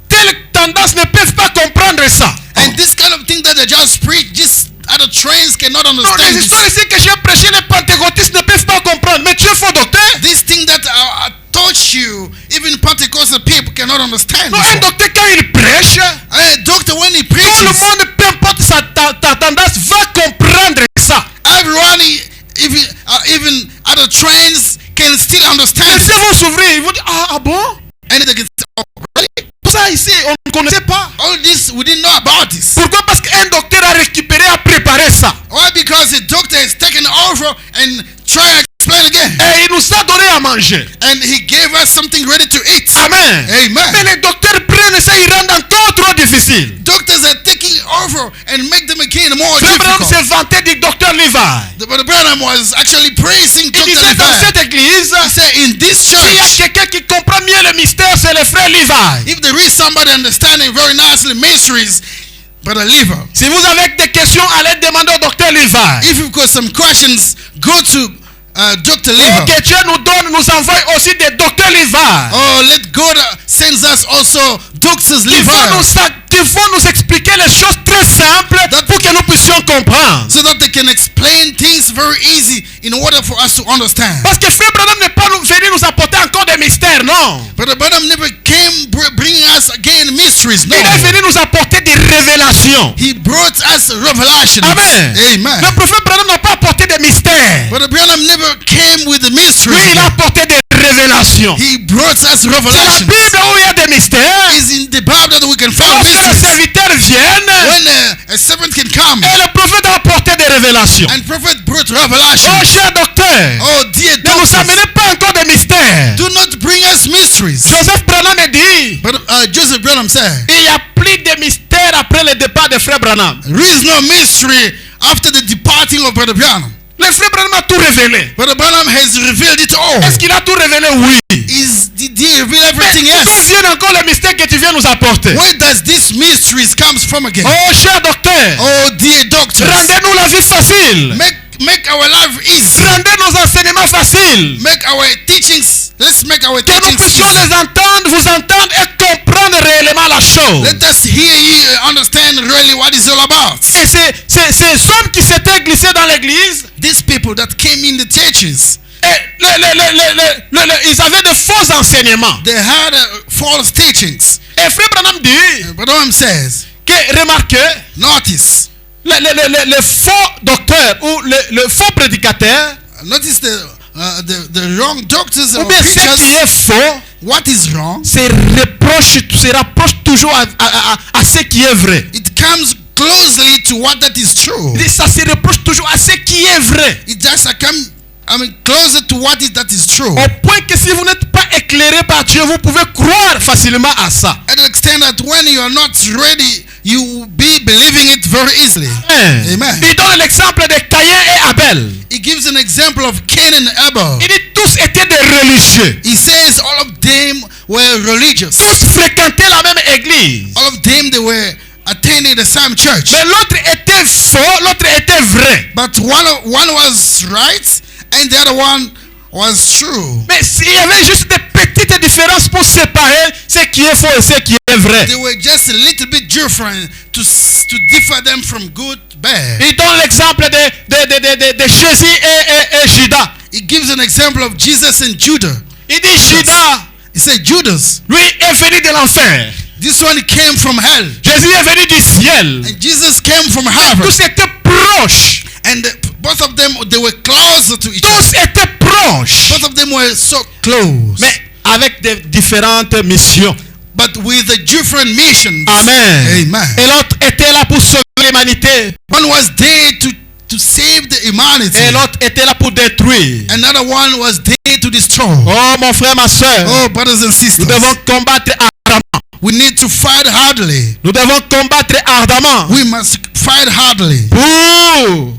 telle tendance ne peuvent pas comprendre ça. And this kind of thing that they just preach, just other trains cannot Non, understand les this. histoires ici que j'ai prêchées, les pentecôtistes ne peuvent pas comprendre. Mais tu es faux docteur. This thing that I taught you, even Pentecostal people cannot understand. Non, un before. docteur quand il prêche, A doctor, when he tout le preaches, monde, peu importe ta tendance, va comprendre ça. everyone, even other trains, can still Et understand. si vous s'ouvrez, ils vont dire, ah bon? And they can say, oh, really? Tout ça ici, on ne connaissait pas. All this, we didn't know about this. Pourquoi? Parce qu'un docteur a récupéré, a préparé ça. Why? Because the doctor has taken over and tried to explain again. Et il nous a donné à manger. And he gave us something ready to eat. Amen. Mais Amen. les docteurs prennent ça, ils rendent encore trop difficile. Doctors are taking over and make them again more Frère Branham difficult. s'est vanté du docteur Levi. But Branham was actually praising Il Dr. disait dans Levi. cette église, He said, in this s'il y a church, quelqu'un qui comprend mieux le mystère, c'est le frère Levi. if there is somebody understanding very nicely mysteries, Brother Levi. Si vous avez des questions, allez demander au docteur Levi. If you've got some questions, go to Dr. Oh, Levi. que Dieu nous donne, nous envoie aussi des docteurs Levi. Oh, let God send us also Doctors Il Levi. faut nous expliquer les choses très simples pour que nous puissions comprendre. So that they can explain things very easy in order for us to understand. Parce que frère Branham n'est pas venu nous apporter encore des mystères, non. But Branham never came bringing us again mysteries. No. Il est venu nous apporter des révélations. He brought us revelation. Amen. Amen. Le prophète Branham n'a pas apporté des mystères. But Branham never came with the Oui, mysteries. il a apporté des révélations. He brought us C'est la revelation. Bible où il y a des mystères. Is in the Bible that we can find Lorsque les mysteries. serviteurs viennent, When a servant can come et le prophète a apporté des révélations. and prophet brought revelation. Oh, cher docteur, Oh dear ne nous doctors, amenez pas encore des mystères. do not bring us mysteries. Joseph Branham dit, But Joseph Branham said, il y a plus de mystères après le départ de frère Branham. there is no mystery after the departing of Brother Branham. Le frère Branham a tout révélé. Brother Branham has revealed it all. Est-ce qu'il a tout révélé? Oui. Did he reveal everything Mais d'où else? viennent encore les mystères que tu viens nous apporter? Where does this mysteries comes from again? Oh, cher docteur, Oh dear doctors, rendez-nous la vie facile. make our life easy. Rendez nos enseignements faciles. Make our teachings. Let's make our Que nous teachings puissions easy. les entendre, vous entendre et comprendre réellement la chose. Let us hear you understand really what it's all about. Et ces hommes qui s'étaient glissés dans l'église, These people that came in the churches, et ils avaient de faux enseignements. they had false teachings. Et frère Branham dit But Branham says, que, remarquez, notice les faux docteurs ou le faux prédicateur, the wrong doctors ou or bien ce qui preachers. est faux, What is wrong? se rapproche toujours à ce qui est vrai. It comes closely to what that is true. Ça se rapproche toujours à ce qui est vrai. It just closer to what that is true. Au point que si vous n'êtes pas éclairé par Dieu, vous pouvez croire facilement à ça. At the extent that when you are not ready, you will be believing it very easily. Amen. Il donne l'exemple de Caïn et Abel. He gives an example of Cain and Abel. Il dit tous étaient des religieux. He says all of them were religious. Tous fréquentaient la même église. All of them, they were attending the same church. Mais l'autre était faux, l'autre était vrai. But one was right and the other one was true. Mais il y avait juste des petites différences pour séparer ce qui est faux et ce qui est vrai. They were just a little bit different to differ them from good, bad. Il donne l'exemple de Jésus et Judas. He gives an example of Jesus and Judah. Il dit Judas, He said Judas, lui est venu de l'enfer. this one came from hell. Jésus est venu du ciel. And Jesus came from heaven. Tous étaient proches. And both of them, they were closer to each other. Tous étaient proches. Both of them were so close. Mais avec des différentes missions. But with the different missions. Amen. Amen. Et l'autre était là pour sauver l'humanité. One was there to save the humanity. Et l'autre était là pour détruire. Another one was there to destroy. Oh mon frère, ma soeur. Oh, brothers and Nous sisters. devons combattre ardemment. We need to fight hardly. Nous devons combattre ardemment. We must fight hardly. Pour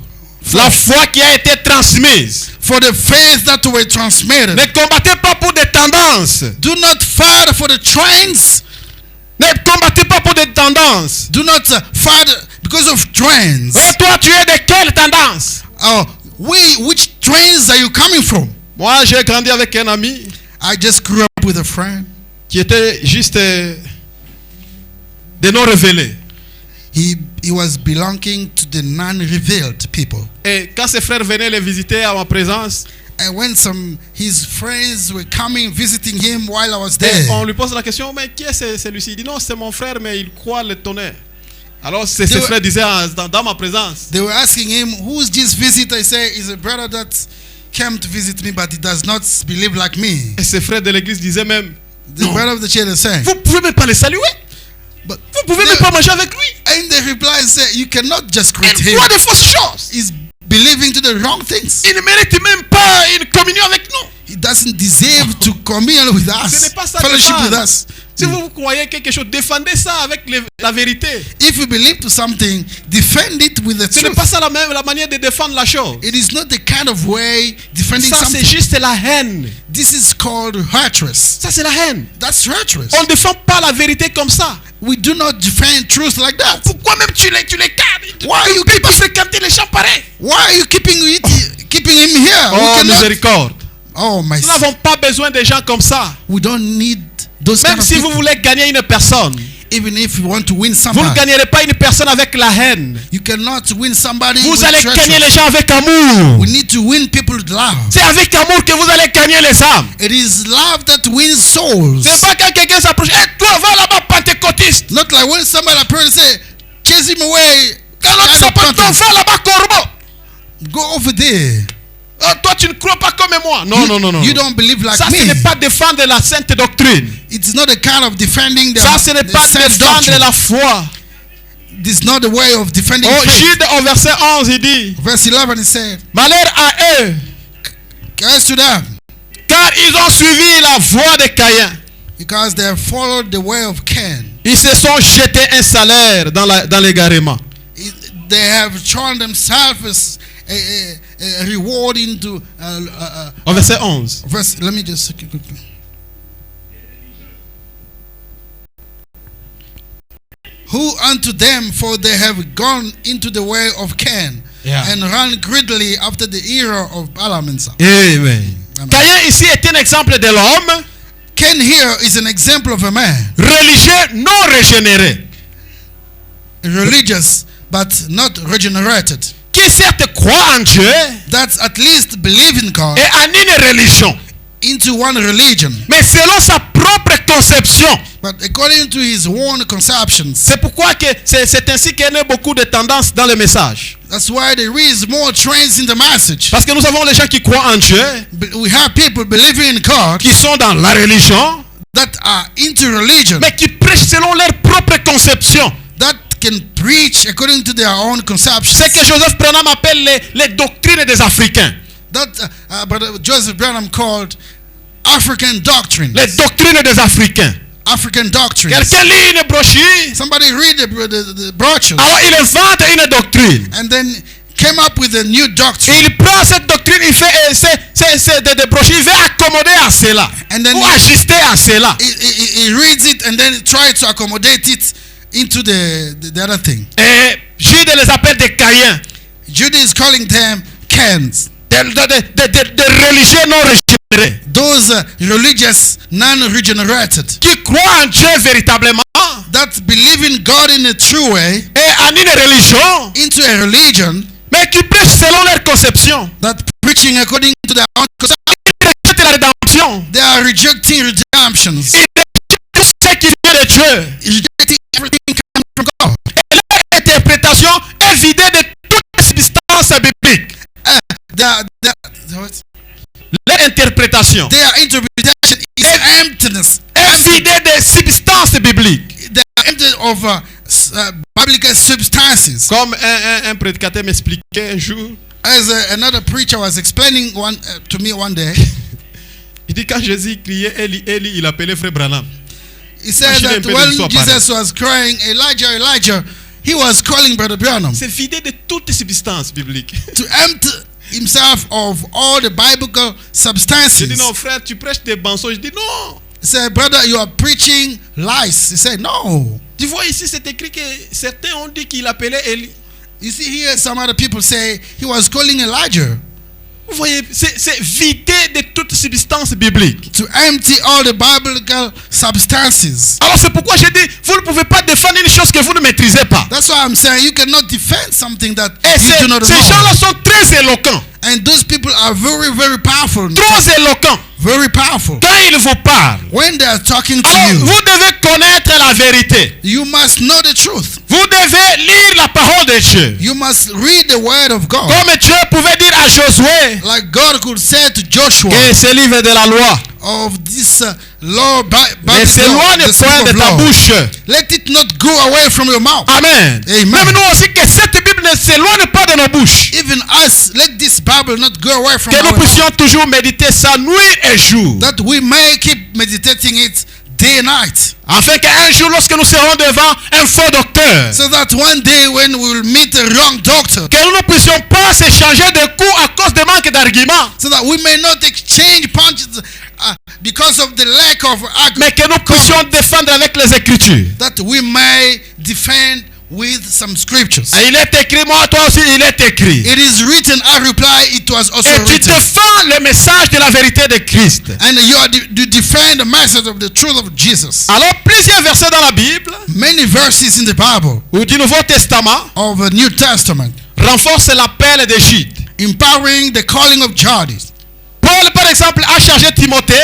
la foi qui a été transmise. for the faith that were transmitted. Ne combattez pas pour des tendances. Do not fight for the trends. Ne combattez pas pour des tendances. Do not fight because of trends. Et toi, tu es de quelle tendance? Which trends are you coming from? Moi, j'ai grandi avec un ami I just grew up with a friend. qui était juste des non révélés. He was belonging to the non-revealed people. Et quand ses frères venaient les visiter à ma présence, And when his friends were coming visiting him while I was et there, on lui pose la question, mais qui est celui-ci? Il dit non, c'est mon frère, mais il croit le tonnerre. Alors ses They were- frères disaient dans ma présence, they were asking him, "Who's this visitor?" He said, "It's a brother that came to visit me, but he does not believe like me." et ses frères de l'église disaient même, The brother of the church is saying, vous pouvez même pas le saluer, "But vous pouvez même pas manger avec lui. and the reply said, "You cannot just greet Il him. croit de fausses choses. He's believing to the wrong things. Il ne mérite même pas une communion avec nous. He doesn't deserve to commune with Ce us, n'est pas ça fellowship with défendre. us." Si vous croyez quelque chose, défendez ça avec la vérité. If you believe to something, defend it with the Ce n'est truth. pas ça la manière de défendre la chose. It is not the kind of way defending Ça, c'est something. juste la haine. This is called hatred. Ça, c'est la haine. That's hatred. On ne défend pas la vérité comme ça. We do not defend truth like that. Pourquoi même tu les gardes? Why you Tu peux pas fréquenter les gens pareils. Why are you keeping him here? Oh, We cannot- miséricorde. Oh my Nous n'avons pas besoin de gens comme ça. We don't need those kind Même of si vous people. voulez gagner une personne, Even if you want to win vous ne somebody, gagnerez pas une personne avec la haine. you cannot win somebody Vous with allez treachery. gagner les gens avec amour. We need to win people with love. C'est avec amour que vous allez gagner les âmes. It is love that wins souls. C'est pas quand quelqu'un s'approche. Hé, toi, va là-bas, pentecôtiste. Not like when somebody approaches and say, chase him away. Quand l'autre s'approche, toi, va là-bas, corbeau. Go over there. Oh, toi, tu ne crois pas comme moi. Non, non, non, non. You don't believe like Ça, ce me. n'est pas défendre la sainte doctrine. It's not a kind of defending the, Ça, ce n'est the pas saint défendre doctrine. la foi. This is not the way of defending Oh, faith. Jude, au verset 11, il dit, Verse 11, it said, malheur à eux, curse to them, car ils ont suivi la voie de Caïn. because they have followed the way of Cain. Ils se sont jetés un salaire dans l'égarement. They have shown themselves a reward into Au verset 11. verse. Let me just quickly. Who unto them, for they have gone into the way of Cain, Yeah. and run greedily after the era of Balaam and Saul. Amen. Amen. Caïn ici est un exemple de l'homme Cain here is an example of a man, religieux non régénéré, religious but not regenerated, qui certes croit en Dieu that at least believe in God et en une religion, into one religion, mais selon sa propre conception. but according to his own conceptions. C'est pourquoi que c'est ainsi qu'il y a beaucoup de tendances dans le message. That's why there is more trends in the message. Parce que nous avons les gens qui croient en Dieu, We have people believing in God qui sont dans la religion, that are into religion, mais qui prêchent selon leur propre conception. that can preach according to their own conceptions. C'est que Joseph Branham appelle les doctrines des Africains. That Brother Joseph Branham called African doctrines. Les doctrines des Africains. African doctrines. Quelqu'un lit une brochure, Somebody read the brochures alors il invente une doctrine. and then came up with a new doctrine. Il prend cette doctrine, il fait des brochures, il veut accommoder à cela. And then Ou ajuster à cela. he reads it and then tries to accommodate it into the other thing. Et Jude les appelle des Caïens. Judah is calling them Cains. Des religieux non régénérés. Those religious, non-regenerated, Qui croient en Dieu véritablement. that believe in God in a true way, Et en une religion. into a religion, Mais qui prêchent selon leur conception. that preaching according to their own conception. Ils rejettent la rédemption. They are rejecting redemptions, Ils rejettent tout ce qui vient de Dieu. rejecting everything coming from God. Et leur interprétation est vidée de toute substance biblique. What? Leur interprétation Their interpretation is emptiness. est vidée de substance biblique. They are empty of biblical substances. Comme un prédicateur m'expliquait un jour, As another preacher was explaining to me one day, il dit quand Jésus criait Eli, Eli, il appelait frère Branham. he said Imaginez un that peu de when l'histoire Jesus was crying, Elijah, Elijah, he was calling Brother Branham C'est vidé de toute substance biblique. to empty himself of all the biblical substances. Je dis non frère, tu prêches des mensonges. Je dis non. He said, brother, you are preaching lies. He said, no. Tu vois ici, c'est écrit que certains ont dit qu'il appelait Élie. You see here, some other people say he was calling Elijah. Vous voyez, c'est vider de toute substance biblique. To empty all the biblical substances. Alors c'est pourquoi je dis, vous ne pouvez pas défendre une chose que vous ne maîtrisez pas. That's why I'm saying you cannot defend something that Et you do not ces know. gens-là sont très éloquents. And those people are very, very powerful. Trop éloquents. Very powerful. Quand ils vous parlent, When they are talking to alors you, vous devez connaître la vérité. you must know the truth. Vous devez lire la parole de Dieu. You must read the word of God. Comme Dieu pouvait dire à Josué, Like God could say to Joshua que ce livre de la loi of this law, ne s'éloigne the point book de of ta law. bouche. Let it not go away from your mouth. Amen. Amen. Même nous aussi, que cette Bible ne s'éloigne pas de nos bouches. Even us, let this Bible not go away from Que our nous mouth. puissions toujours méditer ça nuit et jour. That we may keep meditating it day and night. Afin qu'un jour, lorsque nous serons devant un faux docteur, So that one day when we will meet a wrong doctor, que nous ne puissions pas s'échanger de coups à cause de manque d'arguments, so that we may not exchange punches because of the lack of argument, mais que nous puissions défendre avec les Écritures. that we may defend with some scriptures. Et il est écrit, moi, toi aussi, il est écrit. It is written, I reply, it was also Et tu written. défends le message de la vérité de Christ. And you defend the message of the truth of Jesus. Alors, plusieurs versets dans la Bible, Many verses in the Bible ou du Nouveau Testament, of the New Testament renforcent l'appel de Jude. empowering the calling of Judges. Paul, par exemple, a chargé Timothée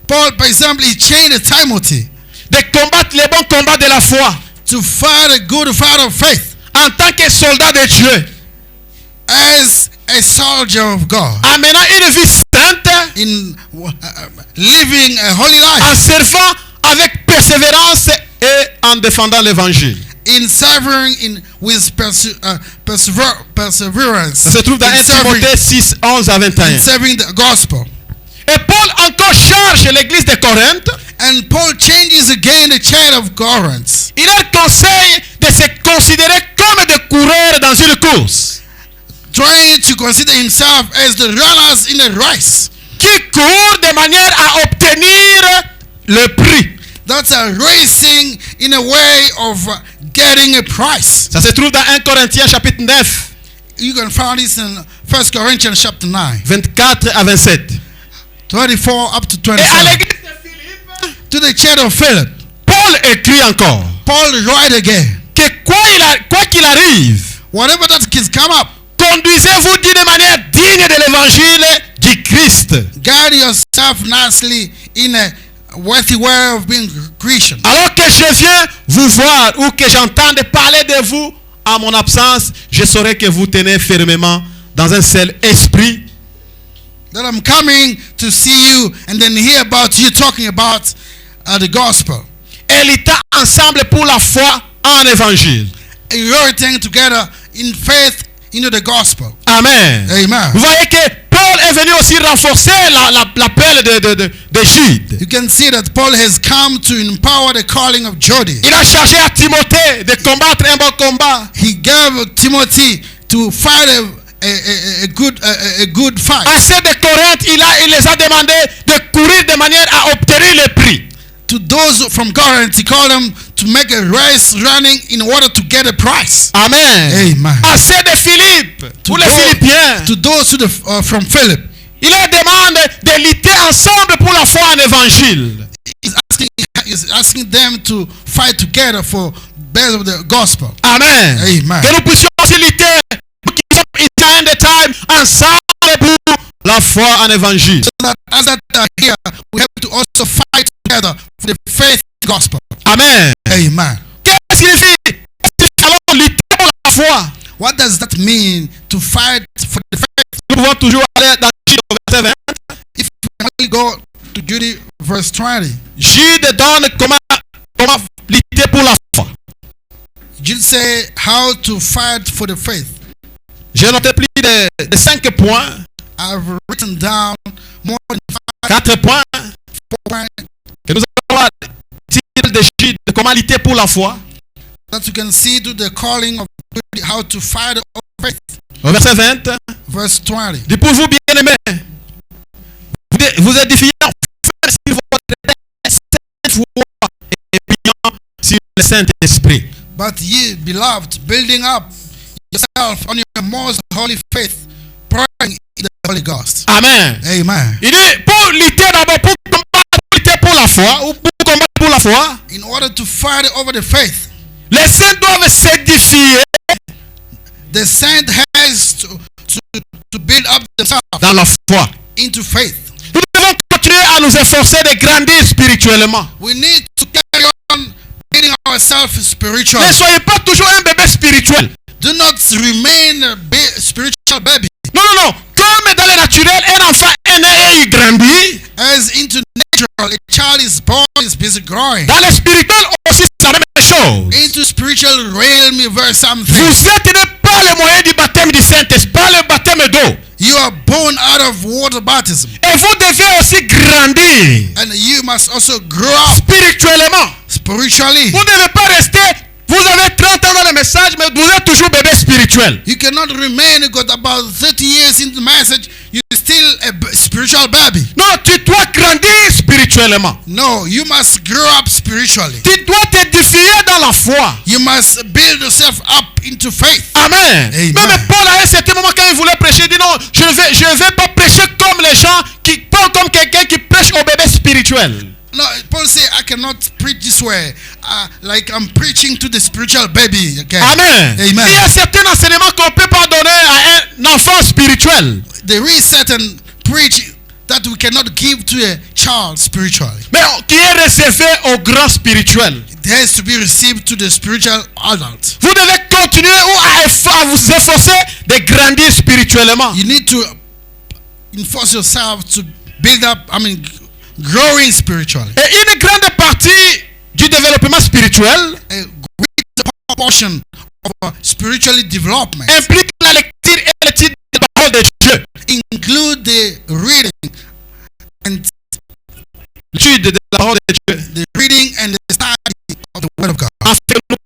Paul, for example, he chained Timothy de combattre les bons combats de la foi to fight a good fight of faith en tant que soldat de Dieu, as a soldier of God, en menant une vie sainte, in living a holy en life, servant avec persévérance et en défendant l'évangile. in serving with perseverance, Ça se trouve dans 1 Timothée 6, 11 à in 21. serving the gospel. Et Paul encore charge l'église de Corinthe. And Paul changes again the chain of Corinth. Il leur conseille de se considérer comme des coureurs dans une course, Trying to consider himself as the runners in a race qui courent de manière à obtenir le prix. that are racing in a way of getting a prize. Ça se trouve dans 1 Corinthiens chapitre 9, You can find this in 1 Corinthians chapter 9, 24 à 27. 24 up to Et à 27. l'église de Philippe, To the church of Philip, Paul écrit encore Paul write again, que quoi qu'il arrive, whatever that has come up, conduisez-vous d'une manière digne de l'évangile du Christ. guide yourself nicely in a worthy way of being Christian. Alors que je viens vous voir ou que j'entende parler de vous en mon absence, je saurai que vous tenez fermement dans un seul esprit, That I'm coming to see you and then hear about you talking about the gospel. et luttant ensemble pour la foi en évangile. And everything together in faith into the gospel. Amen. Amen. Vous voyez que Paul est venu aussi renforcer l'appel de Jude. You can see that Paul has come to empower the calling of Jody. Il a chargé à Timothée de combattre un bon combat. He gave Timothy to fight a good fight. À ceux de Corinthe, il les a demandé de courir de manière à obtenir le prix. To those from Corinth, he called them to make a race running in order to get a prize. Amen. Amen. À ceux de Philippe, tous les Philippiens, To those from Philip, il leur demande de lutter ensemble pour la foi en évangile. he's asking them to fight together for best of the gospel. Amen. Amen. Que nous puissions aussi lutter in the time ensemble pour la foi en évangile. So that as that here, we have to also fight together for the faith gospel. Amen. Amen. Qu'est-ce qu'il signifie? Allons lutter pour la foi. What does that mean to fight for the faith? Nous pouvons toujours aller dans Jude au verset 20. If we only go to Jude verse 20, Jude donne comment lutter pour la foi. Jude say how to fight for the faith. J'ai noté plus de 5 points, I've written down more than 4 points 5 points que nous allons voir titre de Jude, comment lutter pour la foi. that you can see to the calling of how to fight for faith. Au verset 20. verse 20. Dit pour vous, bien-aimés, vous édifiez sur votre sainte foi et priant sur le Saint-Esprit. But ye, beloved, building up yourself on your most holy faith, praying in the Holy Ghost. Amen. Amen. Il dit pour lutter d'abord, pour lutter pour la foi, ou pour combattre pour la foi, In order to fight over the faith, les saints doivent s'édifier the saint has to build up themselves dans la foi. into faith. Nous devons continuer à nous efforcer de grandir spirituellement. We need to carry on building ourselves spiritually. Ne soyez pas toujours un bébé spirituel. Do not remain a spiritual baby. Non, non, non. Comme dans le naturel, un enfant est né et il grandit. As into natural, a child is born, is busy growing. Dans le spirituel aussi, c'est la même chose. Into spiritual realm, verse something. Vous êtes né par le moyen du baptême du Saint-Esprit, par le baptême d'eau. You are born out of water baptism. Et vous devez aussi grandir And you must also grow up spirituellement. spiritually. Vous ne devez pas rester, vous avez 30 ans dans le message, mais vous êtes toujours bébé spirituel. You cannot remain, you got about 30 years in the message, you're still a spiritual baby. Non, tu dois grandir spirituellement. No, you must grow up spiritually. Tu dois t'édifier dans la foi. You must build yourself up into faith. Amen. Amen. Même Paul à un certain moment quand il voulait prêcher, il dit non, je vais pas prêcher comme les gens qui parlent comme quelqu'un qui prêche au bébé spirituel. No, Paul said, I cannot preach this way, like I'm preaching to the spiritual baby. Okay. Amen. Amen. Il y a certains enseignements qu'on peut pas donner à un enfant spirituel. There is certain preaching that we cannot give to a child spiritually. Mais qui est réservé aux grands spirituels. It has to be received to the spiritual adult. Vous devez continuer à vous efforcer de grandir spirituellement. You need to enforce yourself to build up, growing spiritually. Et une grande partie du développement spirituel A great portion of spiritually development implique la lecture et l'étude de la parole de Dieu. include the reading and L'étude de la parole de Dieu. the reading and the study of the Word of God, En fait, nous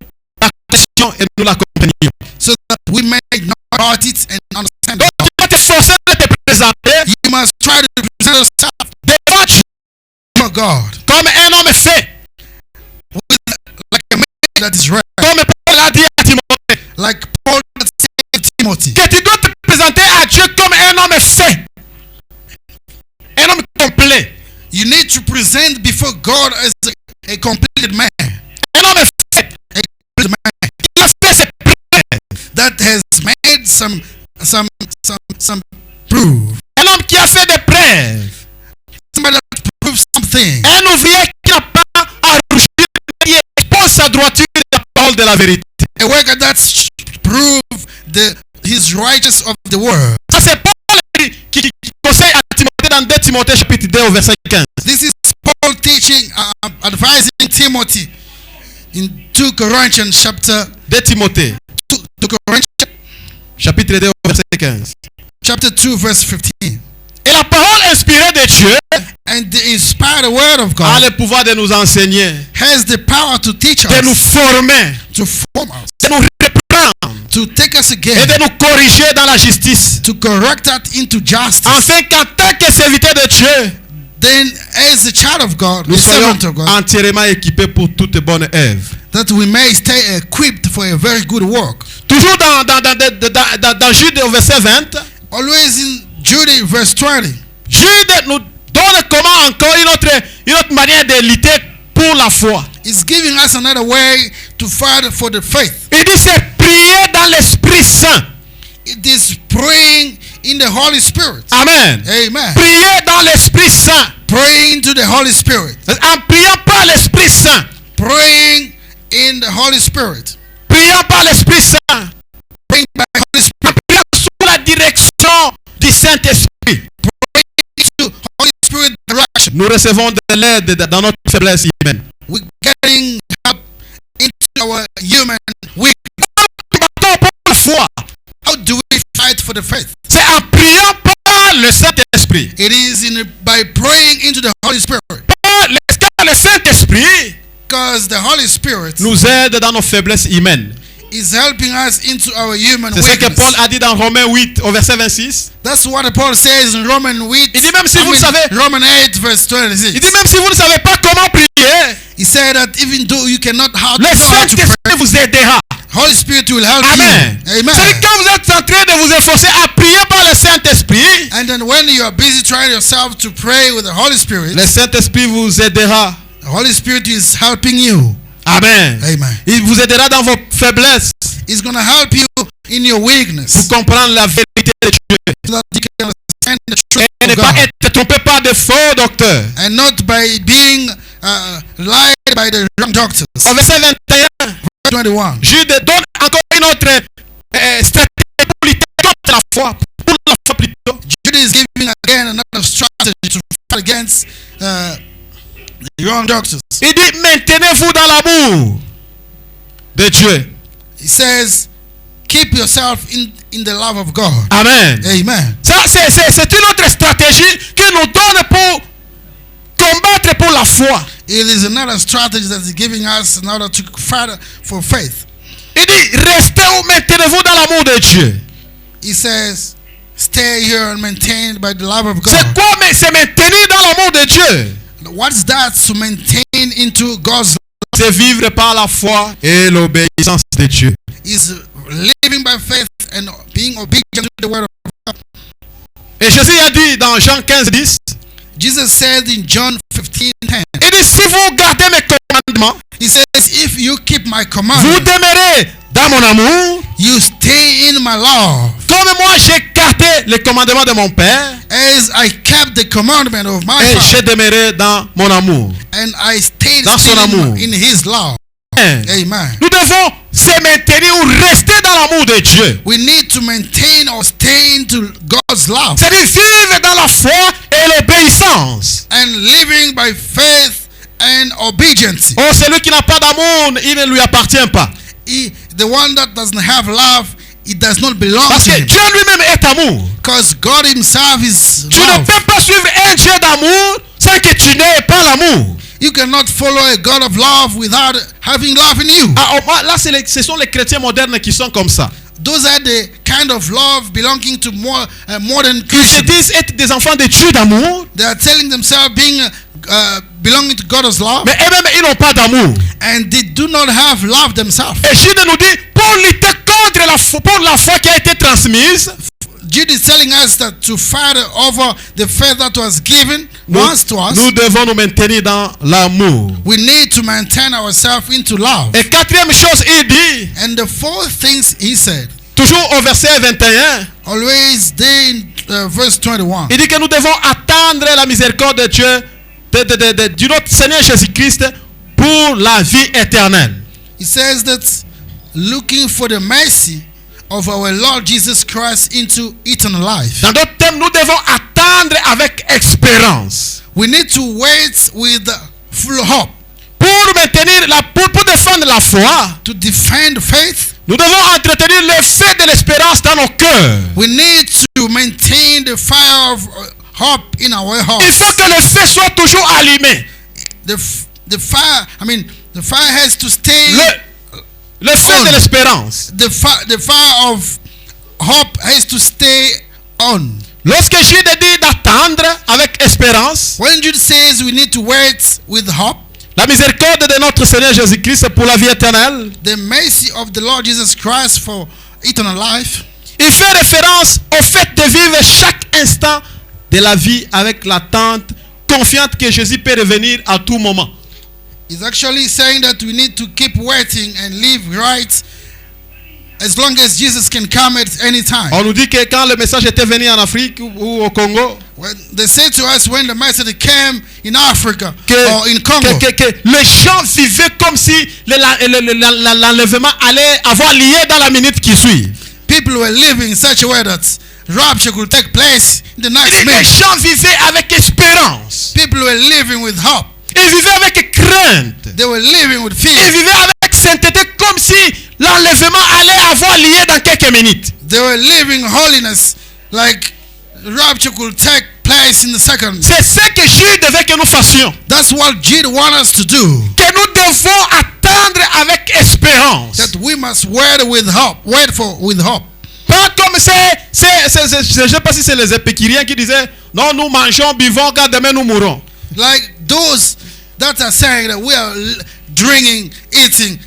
la connaissions et nous la comprenions. so that we may know about it and understand Donc, it. tu dois t'efforcer de te présenter You must try to present yourself devant Dieu before God comme un homme fait. like a man that is right, Comme Paul l'a dit à Timothée. like Paul said to Timothy. Que tu dois te présenter à Dieu comme un homme fait. Un homme complet. You need to present before God as a completed man, Un homme fait. a completed man Qui a fait ses preuves. that has made some proof. Un homme qui a fait des preuves. Somebody that proves something. Un ouvrier qui n'a pas à rougir, qui expose sa droiture de la parole de la vérité. A worker that prove his righteous of the word. Ça c'est Paul qui conseille à Timothée dans 2 Timothée chapitre 2 au verset 15. This is Paul teaching, advising Timothy in 2 Corinthians chapter 2 Timothée 2 Corinthians chapitre 2 au verset 15. chapter 2 verse 15. Et la parole inspirée de Dieu And the inspired word of a God le pouvoir de nous enseigner, has the power to teach de nous us, former, to form us, de nous reprendre to take us et again, de nous corriger dans la justice. to correct us into justice. Afin qu'en tant que serviteur de Dieu, Then as a child of God, nous a soyons servant of God, entièrement équipés pour toute bonne œuvre. that we may stay equipped for a very good work. Toujours dans Jude au verset 20, Always in Jude verse 20. Jude nous donne comment encore une autre manière de lutter pour la foi. It's giving us another way to fight for the faith. Il dit c'est prier dans l'Esprit Saint. It is praying in the Holy Spirit. Amen. Amen. Prier dans l'Esprit Saint. Praying to the Holy Spirit. En priant par l'Esprit Saint. Praying in the Holy Spirit. Priant par l'Esprit Saint. Praying by the Holy Spirit. Priant sous la direction du Saint-Esprit. Praying to Holy Spirit direction. Nous recevons de l'aide dans notre faiblesse humaine. We're getting help into our human weakness. Combattons pour la foi. How do we fight for the faith? C'est en priant par le Saint-Esprit. It is by praying into the Holy Spirit. Le Saint-Esprit Because the Holy Spirit nous aide dans nos faiblesses humaines. is helping us into our human C'est ce que weakness. Paul a dit dans Romains 8 au verset 26. That's what Paul says in Romans 8. Il dit même si vous le savez, Romans 8 verse 26. il dit même si vous ne savez pas comment prier, He said that even though you cannot how le to Saint-Esprit vous aidera. Holy Spirit will help Amen. you. Amen. C'est quand vous êtes en train de vous efforcer à prier par le Saint-Esprit, And then when you are busy trying yourself to pray with the Holy Spirit, le Saint-Esprit vous aidera. the Holy Spirit is helping you. Amen. Amen. Il vous aidera dans vos faiblesses He's going to help you in your pour weakness comprendre la vérité de Dieu. so that you can understand the truth Et ne of pas God. être trompé par de faux docteurs. And not by being lied by the wrong doctors. Au verset 21, 21. Jude donne encore une autre stratégie pour lutter contre la foi. Pour la foi plutôt. Jude is giving again another strategy to fight against the wrong doctors. Il dit maintenez-vous dans l'amour de Dieu. He says, keep yourself in the love of God. Amen. Amen. Ça, c'est une autre stratégie qui nous donne pour combattre pour la foi. It is another strategy that is giving us in order to fight for faith. Il dit restez ou maintenez-vous dans l'amour de Dieu. He says, stay here and maintain by the love of C'est God. quoi mais c'est maintenir dans l'amour de Dieu? What's that? To maintain into God's love C'est vivre par la foi et l'obéissance de Dieu. is living by faith and being obedient to the word of God. Et Jésus a dit dans Jean 15, 10, Jesus said in John 15:10, il dit si vous gardez mes commandements, he says, if you keep my vous commandments, demeurez dans mon amour, you stay in my love, comme moi j'ai gardé les commandements de mon Père, as I kept the commandment of my et Father, j'ai demeuré dans mon amour. and I stayed Dans son amour. in his love. Amen. Amen. Nous devons se maintenir ou rester dans l'amour de Dieu. We need to maintain or stay into God's love C'est-à-dire vivre dans la foi et l'obéissance. and living by faith and obedience. Oh, celui qui n'a pas d'amour, il ne lui appartient pas. The one that doesn't have love, it does not belong Parce to que him. Dieu lui-même est amour. Because God himself is Tu ne love. peux pas suivre un Dieu d'amour sans que tu n'aies pas l'amour. You cannot follow a God of love without having love in you. Ah, là, ce sont les chrétiens modernes qui sont comme ça. Those are the kind of love belonging to modern Ils se Christians. disent être des enfants de Dieu d'amour, They are telling themselves being belonging to God's love, mais eux-mêmes, ils n'ont pas d'amour. and they do not have love themselves. Et Jude nous dit, pour lutter contre pour la foi qui a été transmise, Jude is telling us that to fight over the faith that was given once to us, nous devons nous maintenir dans l'amour. we need to maintain ourselves into love. Et quatrième chose, il dit, And the fourth things he said, toujours au verset 21, always there in verse 21, il dit que nous devons attendre la miséricorde de Dieu, du notre Seigneur Jésus-Christ, pour la vie éternelle. he says that looking for the mercy of our Lord Jesus Christ into eternal life. Dans d'autres termes, nous devons attendre avec espérance. We need to wait with full hope Pour maintenir pour défendre la foi, to defend faith. nous devons entretenir le feu de l'espérance dans nos cœurs. We need to maintain the fire of hope in our Il hearts. faut que le feu soit toujours allumé. The fire, the fire has to stay. Le feu de l'espérance. The fire of hope has to stay on. Lorsque Jude dit d'attendre avec espérance, When Jude says we need to wait with hope, la miséricorde de notre Seigneur Jésus-Christ pour la vie éternelle, the mercy of the Lord Jesus Christ for eternal life, il fait référence au fait de vivre chaque instant de la vie avec l'attente confiante que Jésus peut revenir à tout moment. is actually saying that we need to keep waiting and live right as long as Jesus can come at any time. On nous dit que quand le message était venu en Afrique ou au Congo, When they say to us when the message came in Africa que, or in Congo, que les gens vivaient comme si l'enlèvement allait avoir lieu dans la minute qui suit. people were living in such a way that rapture could take place in the next Les minute. gens vivaient avec espérance. People were living with hope. Ils vivaient avec crainte. They were living with Ils fear. vivaient avec sainteté comme si l'enlèvement allait avoir lieu dans quelques minutes. They were living holiness like rapture could take place in the second. C'est ce que Jude veut que nous fassions. That's what Jude wants us to do. Que nous devons attendre avec espérance. That we must wait with hope. Wait for with hope. Pas comme je ne sais pas si c'est les épicuriens qui disaient non, nous mangeons, buvons, car demain nous mourrons. Like those that are saying that we are drinking, eating,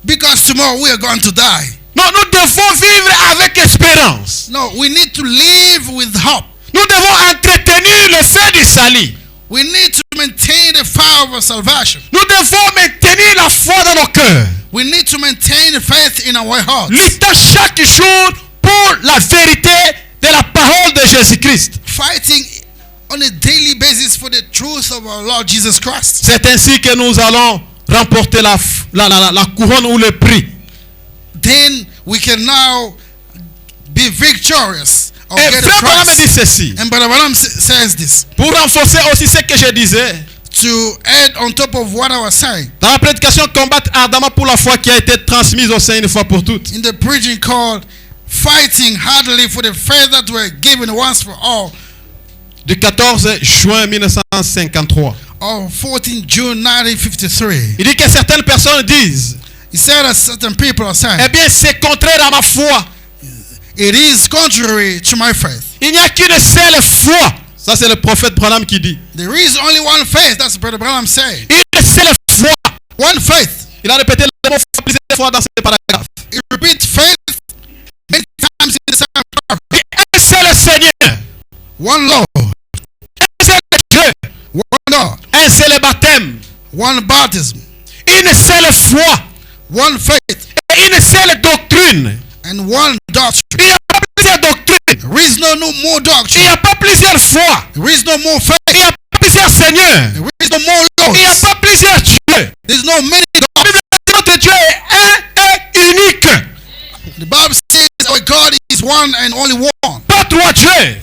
because tomorrow we are going to die. Non, nous devons vivre avec espérance. No, we need to live with hope. Nous devons entretenir le feu du salut. We need to maintain the fire of our salvation. Nous devons maintenir la foi dans nos cœurs. We need to maintain the faith in our hearts. Luttons chaque jour pour la vérité de la parole de Jésus-Christ. Fighting on a daily basis for the truth of our Lord Jesus Christ. C'est ainsi que nous allons remporter la couronne ou le prix. Then we can now be victorious. Or Et get Frère a Branham prize. dit ceci. And Brother Branham says this. Pour renforcer aussi ce que je disais. To add on top of what I was saying. Dans la prédication, combattre ardemment pour la foi qui a été transmise au sein une fois pour toutes. In the preaching called fighting hardly for the faith that were given once for all. Du 14 juin 1953. Or 14 June 1953. Il dit que certaines personnes disent. He said that certain people are saying. Eh bien, c'est contraire à ma foi. It is contrary to my faith. Il n'y a qu'une seule foi. Ça, c'est le prophète Branham qui dit. There is only one faith. That's Brother Branham saying. Une seule foi. One faith. Il a répété le mot foi plusieurs fois dans ce paragraphe. He repeats faith many times in the same paragraph. Un seul Seigneur. One Lord. Un seul Dieu. One God. Un seul baptême. One baptism. Une seule foi. One faith. Et une seule doctrine. And one doctrine. Il n'y a pas plusieurs doctrines. There is no more Il doctrine. n'y a pas plusieurs foi. There is no more faith. Il n'y a pas plusieurs seigneurs. There is no more Il n'y a lords. pas plusieurs dieux. There is no many gods. Notre Dieu est un et unique. The Bible says our God is one and only one. Pas trois dieux.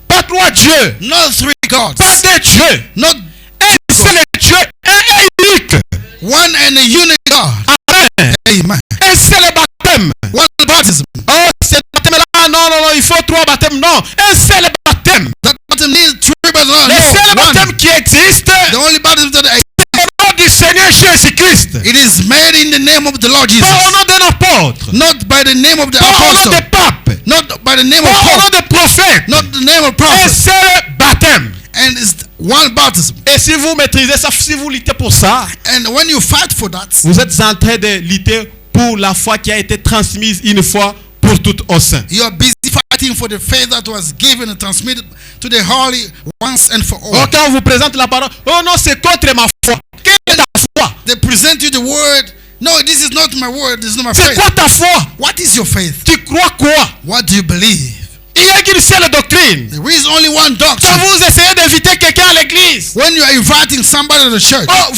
Pas trois dieux. Not three gods. Pas deux dieux. Not Un seul Dieu. Un et unique. one and a unique God. Amen. Amen. Un seul baptême. One baptism. Oh, ce baptême-là, non, il faut trois baptêmes. Non, un seul baptême. That baptism needs three baptisms. Le seul No, baptême one. qui existe, The only baptism that au nom du Seigneur Jésus-Christ. it is made in the name of the Lord Jesus. Pas au nom d'un apôtre. Not by the name of the Pas au nom apostle. des papes. Not by the name of Pas au nom Paul. des prophètes. Not the name of Un prophet. seul baptême. And it's one baptism. Et si vous maîtrisez ça, si vous luttez pour ça, And when you fight for that, vous êtes en train de lutter pour la foi qui a été transmise une fois pour toutes au sein. you are busy fighting for the faith that was given and transmitted to the holy once and for all. Oh, quand on vous présente la parole, oh non, c'est contre ma foi. Quelle est ta foi? They present you the word. No, this is not my word. This is not my C'est faith. quoi ta foi? What is your faith? Tu crois quoi? What do you believe? Il n'y a qu'une seule doctrine. There is only one Quand doctrine. vous essayez d'inviter quelqu'un à l'église, When you are inviting somebody to the church, oh,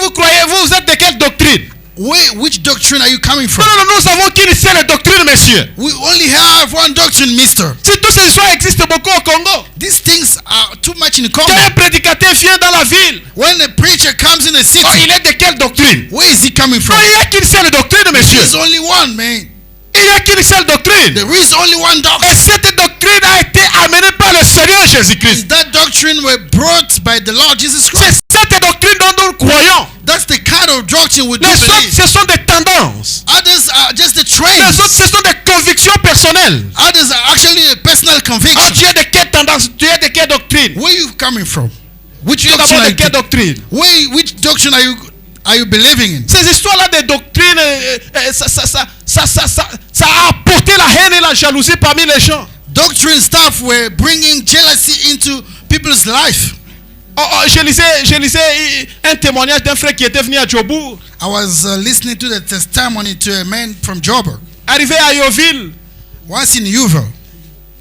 vous croyez, vous êtes de quelle doctrine? which doctrine are you coming from? Non, nous avons qu'une seule doctrine, monsieur. We only have one doctrine, mister. Si toutes ces histoires existent beaucoup au Congo, These things are too much in quand common. un prédicateur vient dans la ville, When a preacher comes in the city, oh, il est de quelle doctrine? where is he coming from? Non, il n'y a qu'une seule doctrine, monsieur. There is only one, man. Il n'y a qu'une seule doctrine. There is only one Et doctrine. cette doctrine a été amenée par le Seigneur Jésus-Christ. That doctrine were brought by the Lord Jesus Christ. C'est cette doctrine dont nous croyons. That's the kind of doctrine we do Les autres, believe. ce sont des tendances. Others are just the Les trends. autres, ce sont des convictions personnelles. Others are actually a personal Oh, conviction. tu es de quelle tendance? Tu es de quelle doctrine? Where are you coming from? Which Tu es doctrine d'abord are de quelle you, doctrine? which doctrine are you believing in? Ces histoires-là de doctrine, ça a apporté la haine et la jalousie parmi les gens. Doctrine stuff were bringing jealousy into people's life. Je lisais un témoignage d'un frère qui était venu à Djobour. I was listening to the testimony to a man from Joburg. Arrivé à Yoville, Once in Uval,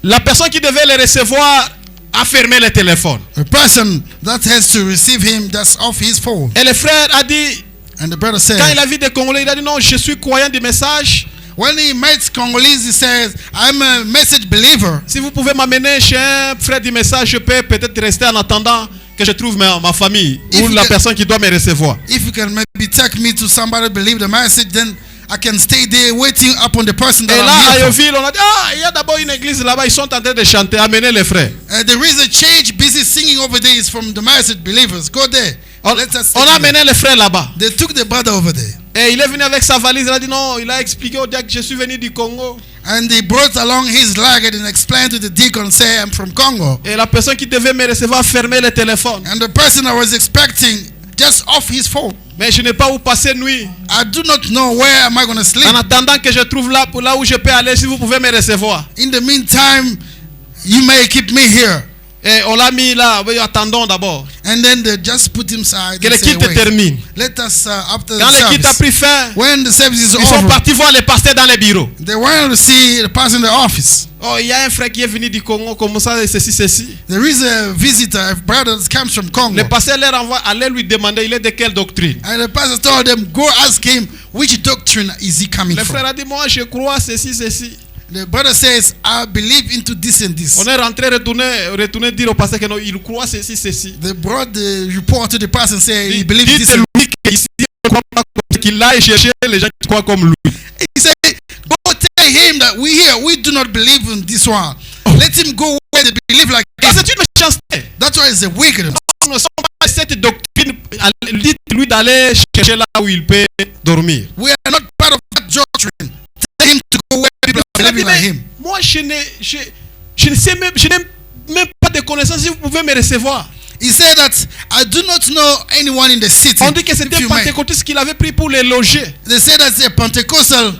la personne qui devait le recevoir a fermé le téléphone. a person that has to receive him, that's off his phone. Et le frère a dit, And the brother said, quand il a vu des Congolais, il a dit non, je suis croyant du message. when he meets Congolese, he says, I'm a message believer. Si vous pouvez m'amener chez un frère du message, je peux peut-être rester en attendant que je trouve ma famille If ou you la can- personne qui doit me recevoir. If you can maybe take me to somebody who believe the message, then I can stay there waiting upon the person that Et là, I'm à here for. Yeovil, on a dit, il y a d'abord une église là-bas, ils sont en train de chanter, amenez les frères. There is a church busy singing over there. Is from the Massive believers. Go there. On a amené les frères là-bas. They took the brother over there. Et il est venu avec sa valise, il a dit non, il a expliqué au diacre que je suis venu du Congo. And they brought along his luggage and explained to the deacon, say, I'm from Congo. Et la personne qui devait me recevoir fermait le téléphone. And the person I was expecting just off his phone. Mais je n'ai pas où passer nuit. I do not know where am I going to sleep. En attendant que je trouve là où je peux aller, si vous pouvez me recevoir. In the meantime, you may keep me here. Et on l'a mis là, oui, attendons d'abord. And then they just put him aside. Que And le say, culte wait, termine. let us after Quand the le culte a service. pris fin, When the service is ils sont over, partis voir les pasteurs dans les bureaux. they went to see the person in the office. Oh, il y a un frère qui est venu du Congo, comme ça, ceci. There is a visitor, a brother that comes from Congo. Le pasteur leur envoie, allez lui demander, il est de quelle doctrine. And the pastor told them, go ask him, which doctrine is he coming Le from? frère a dit, moi je crois ceci. The brother says, I believe into this and this. On est rentré, retourné dire au pasteur que non, il croit ceci. They brought the report to the pastor and said, he believes this. Dites-lui qu'ici, il ne croit pas comme qu'il aille chercher les gens qui croient comme lui. He said, go tell him that we here, we do not believe in this one. Let him go where they believe like Et him. c'est une méchanceté. That's why it's a wickedness. Nous ne sommes pas cette doctrine. Dites-lui d'aller chercher là où il peut dormir. We are not part of that doctrine. Tell him to go where people are believing like him. Moi, je n'ai même pas de connaissances si vous pouvez me recevoir. He said that I do not know anyone in the city. On dit que c'était If you un may. pentecôtiste qu'il avait pris pour les loger. They said that the Pentecostal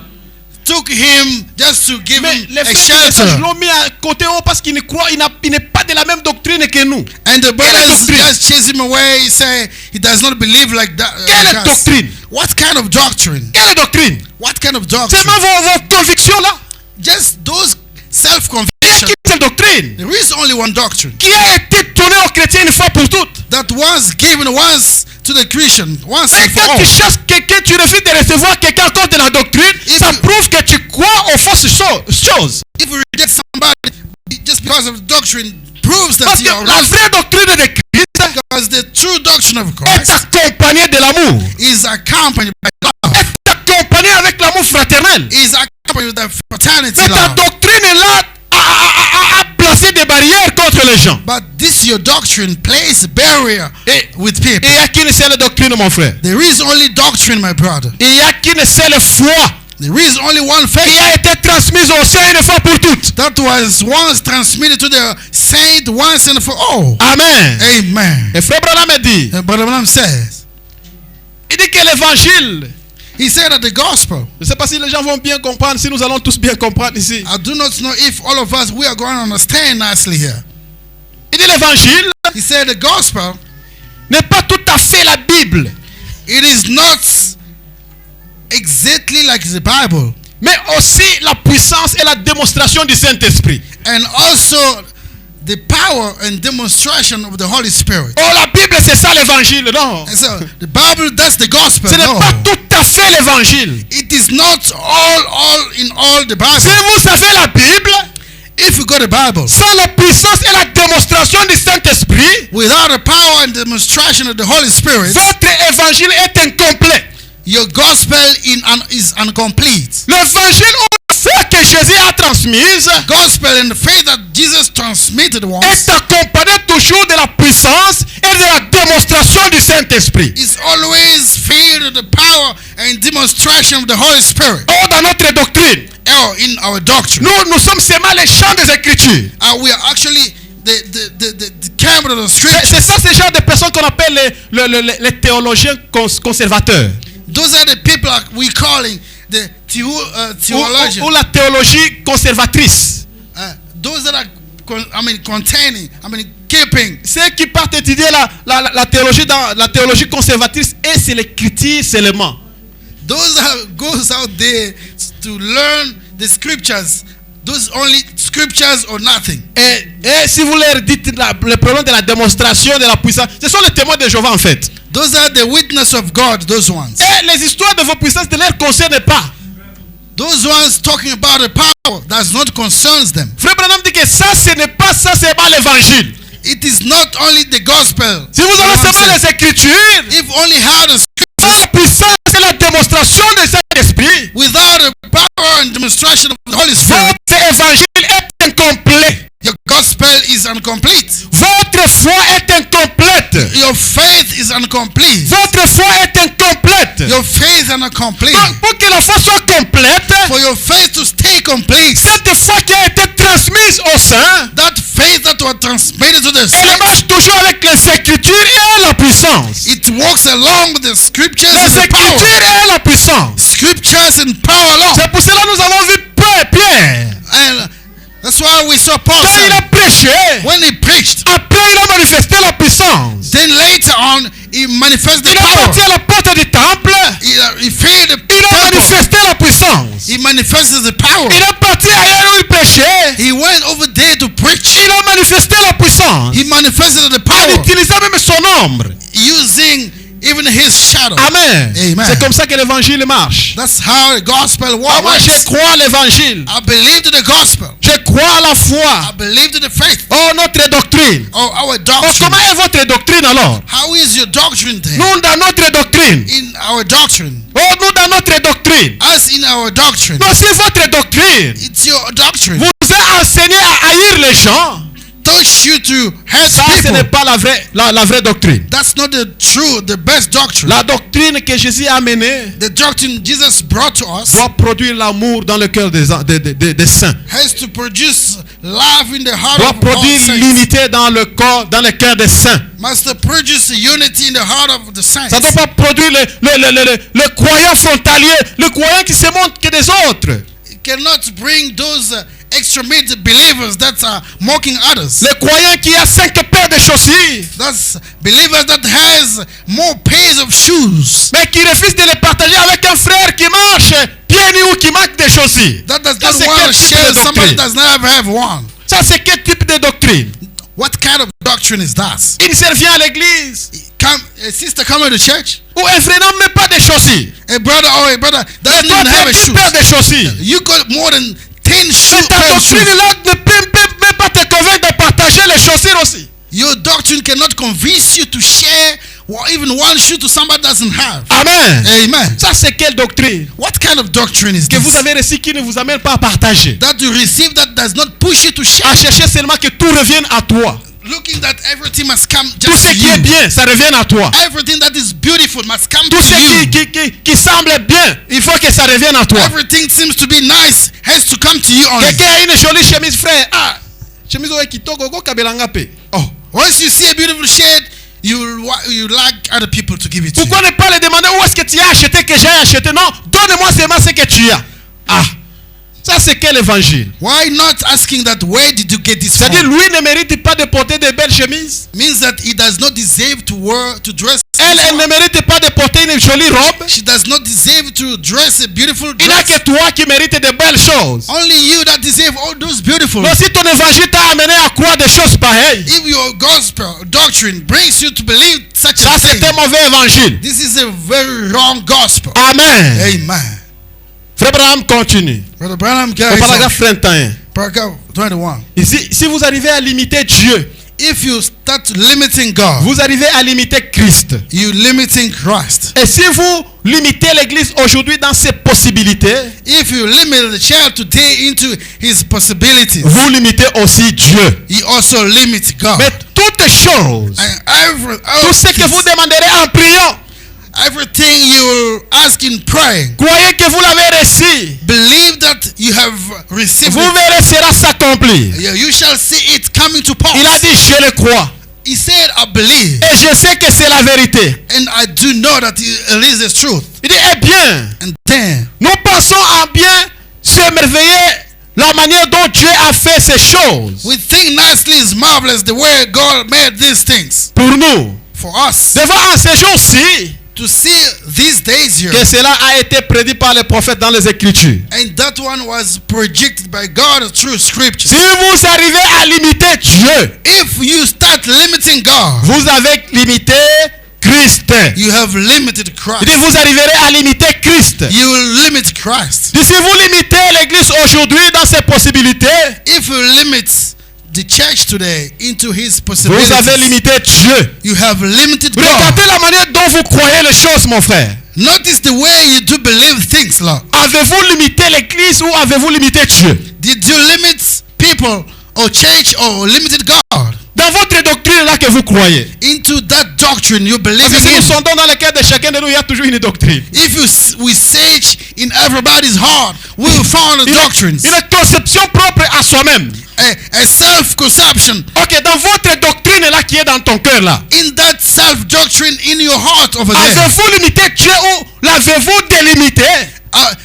took him just to give Mais him les a frères shelter. l'ont mis à côté parce qu'il ne croit, il n'est pas de la même doctrine que nous. And the brothers doctrine? just chase him away. He say he does not believe like that. Quelle like us. doctrine? What kind of doctrine? Quelle doctrine? What kind of C'est doctrine? même vos convictions là. Just those Il y a self-conviction. qu'une doctrine There is only one doctrine qui a été donnée aux chrétiens une fois pour toutes. that was given once to the Christian, once Mais and for quand all. tu cherches quelqu'un, tu refuses de recevoir quelqu'un encore de la doctrine, ça prouve que tu crois aux fausses choses. If you reject somebody just because of the doctrine, proves that Parce que you are la right. vraie doctrine de Christ Because the true doctrine of est Christ accompagnée de l'amour. is accompanied by love. Est accompagnée avec l'amour fraternel. Is accompanied with the fraternity Mais ta love. doctrine est là à placer des barrières contre les gens. But this your doctrine places a barrier Et with people. il n'y a qu'une seule doctrine, mon frère. There is only doctrine, my brother. Il n'y a qu'une seule foi There is only one qui faith a été transmise au sein une fois pour toutes. that was once transmitted to the saint once and for all. Amen. Amen. Et frère Branham a dit, And Brother Branham says, il dit que l'évangile, he said that the gospel, je ne sais pas si les gens vont bien comprendre, si nous allons tous bien comprendre ici. I do not know if all of us, we are going to understand nicely here. Il dit l'évangile He said the gospel, n'est pas tout à fait la Bible, it is not exactly like the Bible. mais aussi la puissance et la démonstration du Saint-Esprit. And also the power and demonstration of the Holy Spirit. Oh, la Bible, c'est ça l'évangile, non? And so the Bible, that's the gospel. Ce n'est No. pas tout à fait l'évangile. It is not all in all the Si Bible. vous avez la Bible, If you got the Bible, sans la puissance et la démonstration du Saint-Esprit, without the power and demonstration of the Holy Spirit, votre évangile est incomplet. your gospel is incomplete. L'évangile ou la foi que Jésus a transmise Gospel and the faith that Jesus transmitted once est accompagné toujours de la puissance et de la démonstration du Saint-Esprit. is always filled with the power and demonstration of the Holy Spirit. Or dans notre doctrine, Or in our doctrine, nous sommes seulement les champs des Écritures. we are actually the camera of the C'est scripture. ça, ce genre de personnes qu'on appelle les théologiens conservateurs. Those are the people we calling the theologians. Ou la théologie conservatrice. Those that are keeping. Ceux qui partent étudier la théologie conservatrice et c'est l'écriture seulement. Those that goes out there to learn the scriptures. Those only scriptures or nothing. Et si vous leur dites le problème de la démonstration de la puissance, ce sont les témoins de Jéhovah en fait. Those are the witness of God, those ones. Et les histoires de vos puissances ne les concernent pas. Those ones talking about the power does not concerns them. Frère Branham dit que ça, ce n'est pas ça, c'est pas l'évangile. It is not only the gospel. Si vous avez seulement les écritures, If only had a sans la puissance et la démonstration de cet esprit, without the power and demonstration of the Holy Spirit, votre évangile est incomplet. your gospel is incomplete. Votre foi est incomplète. Your faith is incomplete. Votre foi est incomplète. Your faith is incomplete. Donc, pour que la foi soit complète, For your faith to stay complete, cette foi qui a été transmise au sein, that faith that was transmitted to the elle saints, marche toujours avec les Écritures et la puissance. it walks along with the scriptures and Les the power. Écritures et la puissance. Scriptures and power along. C'est pour cela que nous avons vu Pierre. And that's why we saw Paul Quand il a prêché, when he preached. après il a manifesté la puissance. Then later on, he manifested the Il est power. parti à la porte du temple. He filled the Il a temple. manifesté la puissance. He manifested the power. Il est parti ailleurs où il prêchait. He went over there to preach. Il a manifesté la puissance. He manifested the En power utilisant même son ombre. using even his shadow. Amen. Amen. C'est comme ça que l'évangile marche. That's how the gospel Moi, je works. crois à l'évangile. I believe to the gospel. Je crois à la I foi. believe to the faith. Oh, notre doctrine. Oh, our Oh, doctrine. comment est votre doctrine alors? How is your doctrine then? Nous, dans notre doctrine. In our doctrine. Oh, nous, dans notre doctrine. Us in our doctrine. Non, si votre doctrine It's your doctrine. vous a enseigné à haïr les gens, Teach you to hate ça, ce n'est people. pas la vraie doctrine. That's not the true, the best doctrine. La doctrine que Jésus a amenée The doctrine Jesus brought to us doit produire l'amour dans le cœur des saints. has to produce love in the heart Doit of all produire saints. l'unité dans le cœur des saints. Must produce unity in the heart of the saints. Ça ne doit pas produire le croyant frontalier, le croyant qui se montre que des autres. It cannot bring those extremate believers that are mocking others. Le croyant qui a 5 paires de chaussures, That's believers that has more pairs of shoes. mais qui refuse de les partager avec un frère qui marche pieds nus ou qui manque de chaussures. That does Ça, not c'est want quel to type share de somebody doctrine? does not have one. Ça, c'est quel type de doctrine? What kind of doctrine is that? Une sœur vient à l'église, Come, a sister coming to church, ou un frère n'a même pas de chaussures. a brother or a brother Mais doesn't toi, even tu have as a 10 shoes. paires de chaussures. You got more than 10 shoes. Ta doctrine là ne peut même pas te convaincre de partager les chaussures aussi. Your doctrine cannot convince you to share even one shoe to somebody that doesn't have. Amen. Amen. Ça, c'est quelle doctrine What kind of doctrine is que vous this? avez reçue qui ne vous amène pas à partager? That you receive that does not push you to share. À chercher seulement que tout revienne à toi. Looking that everything must come Tout just ce to qui est you. bien, ça revienne à toi. Everything that is beautiful must come to Tout ce you. qui semble bien, il faut que ça revienne à toi. Everything seems to be nice has to come to you only. Quelqu'un a une jolie chemise, frère. Ah, chemise oyo kitoko go kabelanga pe. Oh, once you see a beautiful shade, you like other people to give it to you. Pourquoi ne pas le demander où est-ce que tu as acheté que j'ai acheté? Non, donne-moi seulement ce que tu as. Ah, ça c'est quel évangile? Why not asking that where did you get this from? C'est-à-dire, lui ne mérite pas de porter de belles chemises. Means that he does not deserve to dress. Elle ne mérite pas de porter une jolie robe. She does not deserve to dress a beautiful Il n'y a dress. que toi qui mérites de belles choses. Only you that deserve all those beautiful. Donc si ton évangile t'a amené à croire des choses pareilles, If your gospel doctrine brings you to believe such ça a c'est thing, un mauvais évangile. this is a very wrong gospel. Amen. Amen. Frère Abraham continue. Brother Branham, Au guys, paragraphe 21. paragraph 21. Ici, si vous arrivez à limiter Dieu, If you start limiting God, vous arrivez à limiter Christ. you limiting Christ. Et si vous limitez l'Église aujourd'hui dans ses possibilités, If you limit the child today into his possibilities, vous limitez aussi Dieu. you also limit God. Mais toutes choses, And tout ce que vous demanderez en priant, everything you ask in praying, croyez que vous l'avez reçu. believe that you have received Vous it. verrez cela s'accomplir. You shall see it coming to pass. Il a dit, je le crois. He said, I believe, Et je sais que c'est la vérité. and I do know that it is the truth. Il dit, eh bien, And then nous pensons à bien s'émerveiller la manière dont Dieu a fait ces choses we think nicely is marvelous the way God made these things pour nous. for us. Devant en ces jours-ci, To see these days here, que cela a été prédit par les prophètes dans les Écritures. and that one was projected by God through scriptures. Si vous arrivez à limiter Dieu, If you start limiting God, vous avez limité Christ. you have limited Il Christ. dit, vous arriverez à limiter Christ. You will limit Christ. Il dit, si vous limitez l'Église aujourd'hui dans ses possibilités, If you limit the church today into his vous avez possibilities, limité Dieu. you have limited God. Regardez la manière dont vous croyez les choses, mon frère. Notice the way you do believe things, Lord. Avez-vous limité l'église ou avez-vous limité Dieu? Did you limit people or church or limited God? Dans votre doctrine là que vous croyez. Into that doctrine you believe Parce que si nous in. sondons dans le cœur de chacun de nous, il y a toujours une doctrine. If we search in everybody's heart, we will find a doctrine. Une conception propre à soi-même. A self-conception. Ok, dans votre doctrine là qui est dans ton cœur là. In that self-doctrine in your heart over there. Avez-vous limité Dieu ou l'avez-vous délimité?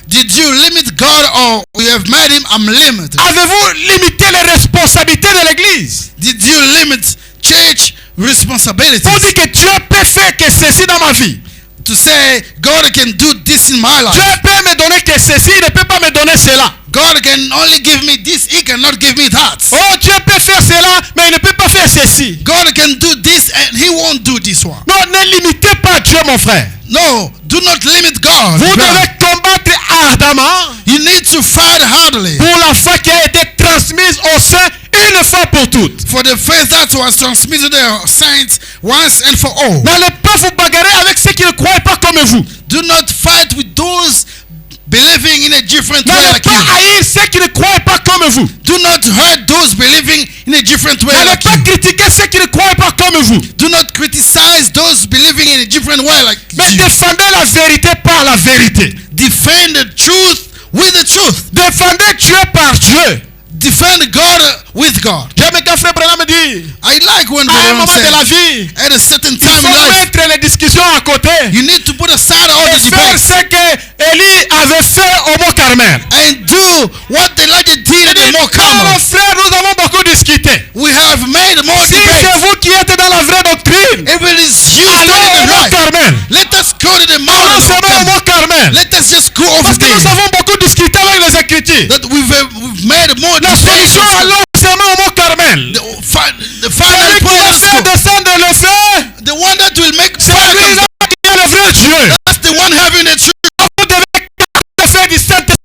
Did you limit God or you have made him unlimited? Avez-vous limité les responsabilités de l'église? Did you limit church responsibilities? Pour dire que Dieu peut faire que ceci dans ma vie. To say God can do this in my life. Dieu peut me donner que ceci, il ne peut pas me donner cela. God can only give me this, he cannot give me that. Oh, Dieu peut faire cela, mais il ne peut pas faire ceci. God can do this and he won't do this one. Non, ne limitez pas Dieu, mon frère. No, do not limit God. Vous devez combattre ardemment. You need to fight hardly. Pour la foi qui a été transmise aux saints une fois pour toutes. For the faith that was transmitted to the saints once and for all. N'allez pas vous bagarrer avec ceux qui ne croient pas comme vous. Do not fight with those believing in a different way N'allez like pas you. haïr ceux qui ne croient pas comme vous. Do not hurt those believing in a different way N'allez like pas you. critiquer ceux qui ne croient pas comme vous. Do not criticize those believing in a different way like Mais you. défendez la vérité par la vérité. Defend the truth with the truth. Défendez Dieu par Dieu. Defend God with God. J'aime quand Frère Branham dit, I like when à un Branham moment de la says, vie, at a certain il time in faut life, mettre les discussions à côté you need to put aside all et the faire debates ce que Élie avait fait au Mont Carmel. and do what Elijah did in the Mont Mon Carmel. frère, nous avons beaucoup discuté. We have made more Si c'est debates. vous qui êtes dans la vraie doctrine, If it is you allez studying au the Mont right, Carmel. let us go to the Allons mountain. seulement au Mont Carmel. Let us just go over Parce que nous there. avons beaucoup discuté avec les Écritures. That we've made more La debates. solution, allons seulement au Mont Carmel. The final Celui qui point va is faire to, descendre le feu, the one that will make c'est fire lui comes là qui est le vrai Dieu. That's the one having the truth. Vous devez faire du Saint-Esprit,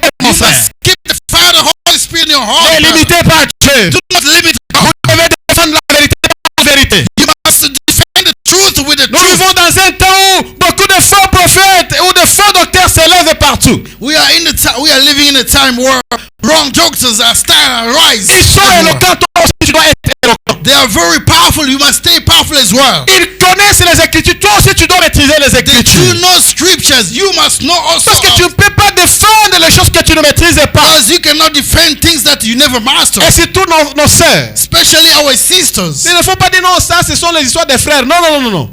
You mon frère. must keep the fire of the Holy Spirit in your heart. Ne brother. limitez pas Dieu. Do not limit God. Vous devez défendre la vérité par la vérité. You must defend the truth with the Nous truth. vivons dans un temps où beaucoup de faux prophètes ou de faux docteurs se lèvent partout. We are living in a time where wrong doctors are starting to rise. Ils sont éloquents, toi aussi tu dois être éloquent. They are very powerful. You must stay powerful as well. Ils connaissent les Écritures, toi aussi tu dois maîtriser les They Écritures. do know scriptures. You must know also. Parce que tu ne peux pas défendre les choses que tu ne maîtrises pas. Because you cannot defend things that you never mastered. Et surtout nos sœurs. Especially our sisters. Il ne faut pas dire non, ça ce sont les histoires des frères. Non, non, non, non, non.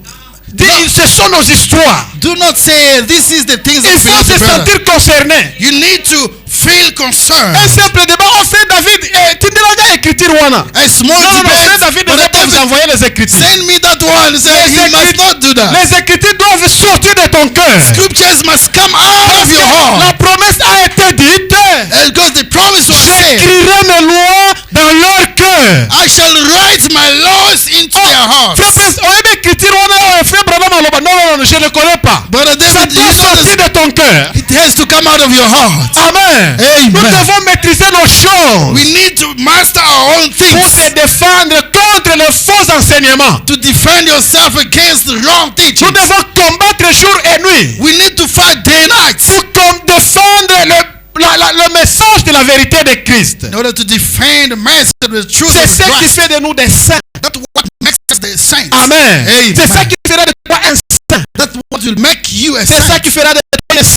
Dis, ce sont nos histoires. Do not say this is the things Il that faut se belong to brother. sentir concerné. You need to feel concerned. Un simple débat, on fait David, tu ne l'as pas écrit, Rwanda. A small Non, non, frère debate. David ne But va pas vous David, envoyer les Écritures. send me that one. Say he must not do that. Les Écritures doivent sortir de ton cœur. Scriptures must come out Parce of que your heart. la promesse a été dite. Because the promise was said, J'écrirai mes lois dans leur cœur. I shall write my laws into their hearts. Non, je ne connais pas. Brother Ça David, you doit know sortir that de ton cœur. it has to come out of your heart. Amen. Amen. Nous devons maîtriser nos choses We need to master our own pour things. te défendre contre les faux enseignements. To defend yourself against the wrong Nous teachings. devons combattre jour et nuit We need to fight day and night. pour défendre le message de la vérité de Christ. In order to defend the message of the truth C'est of ce qui Christ. fait de nous des saints. That's what makes us the saints. Amen. Amen. C'est ça qui fera de toi un saint. That's what will make you a C'est ça saint. qui fera de toi une sainte.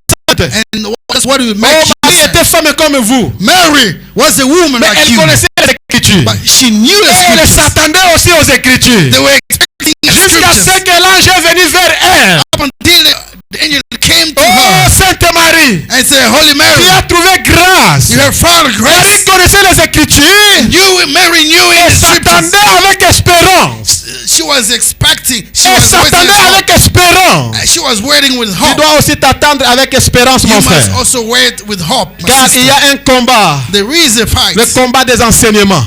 And that's what will Oh, make you Marie a était saint. femme comme vous. Mary was a woman Mais like elle you. connaissait les Écritures. But she knew the Et elle scriptures. s'attendait aussi aux Écritures. They were expecting the Jusqu'à ce scriptures. que l'ange est venu vers elle. Up until the angel came to Oh, her Sainte Marie, and said, Holy Mary, tu as trouvé grâce. you have found Marie grace. connaissait les Écritures. You, Mary, knew in Elle the scriptures. s'attendait avec espérance. She was expecting. She Elle was waiting. s'attendait avec espérance. She was waiting with Tu hope. dois aussi t'attendre avec espérance, You mon must frère. also wait with hope. My Car sister. il y a un combat. There is a fight. Le combat des enseignements.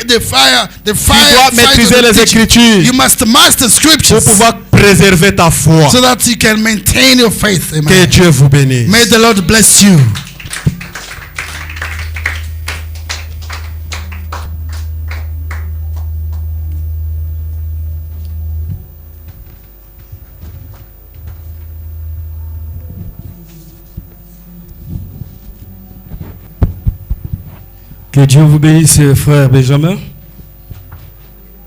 The fire. Tu dois Fight maîtriser of the les teaching. Écritures You must master scriptures pour pouvoir préserver ta foi. so that you can maintain your faith. Que Amen. Dieu vous bénisse. May the Lord bless you. Que Dieu vous bénisse, frère Benjamin,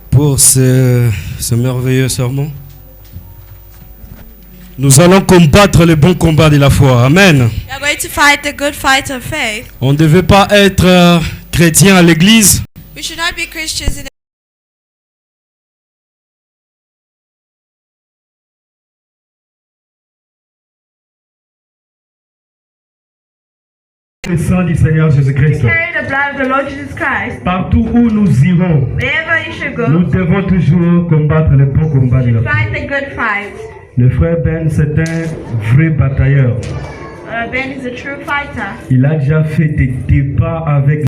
pour ce merveilleux sermon. Nous allons combattre le bon combat de la foi. Amen. We are going to fight the good fight of faith. On ne devait pas être chrétien à l'église. We should not be Christians in Le sang du Seigneur Jésus-Christ. carry the blood of the Lord Jesus Christ. Partout où nous irons, Wherever you should go, nous devons toujours combattre le bon combat de la foi. fight the good fight. Le frère Ben, c'est un vrai batailleur. Ben is a true fighter. Il a déjà fait des débats avec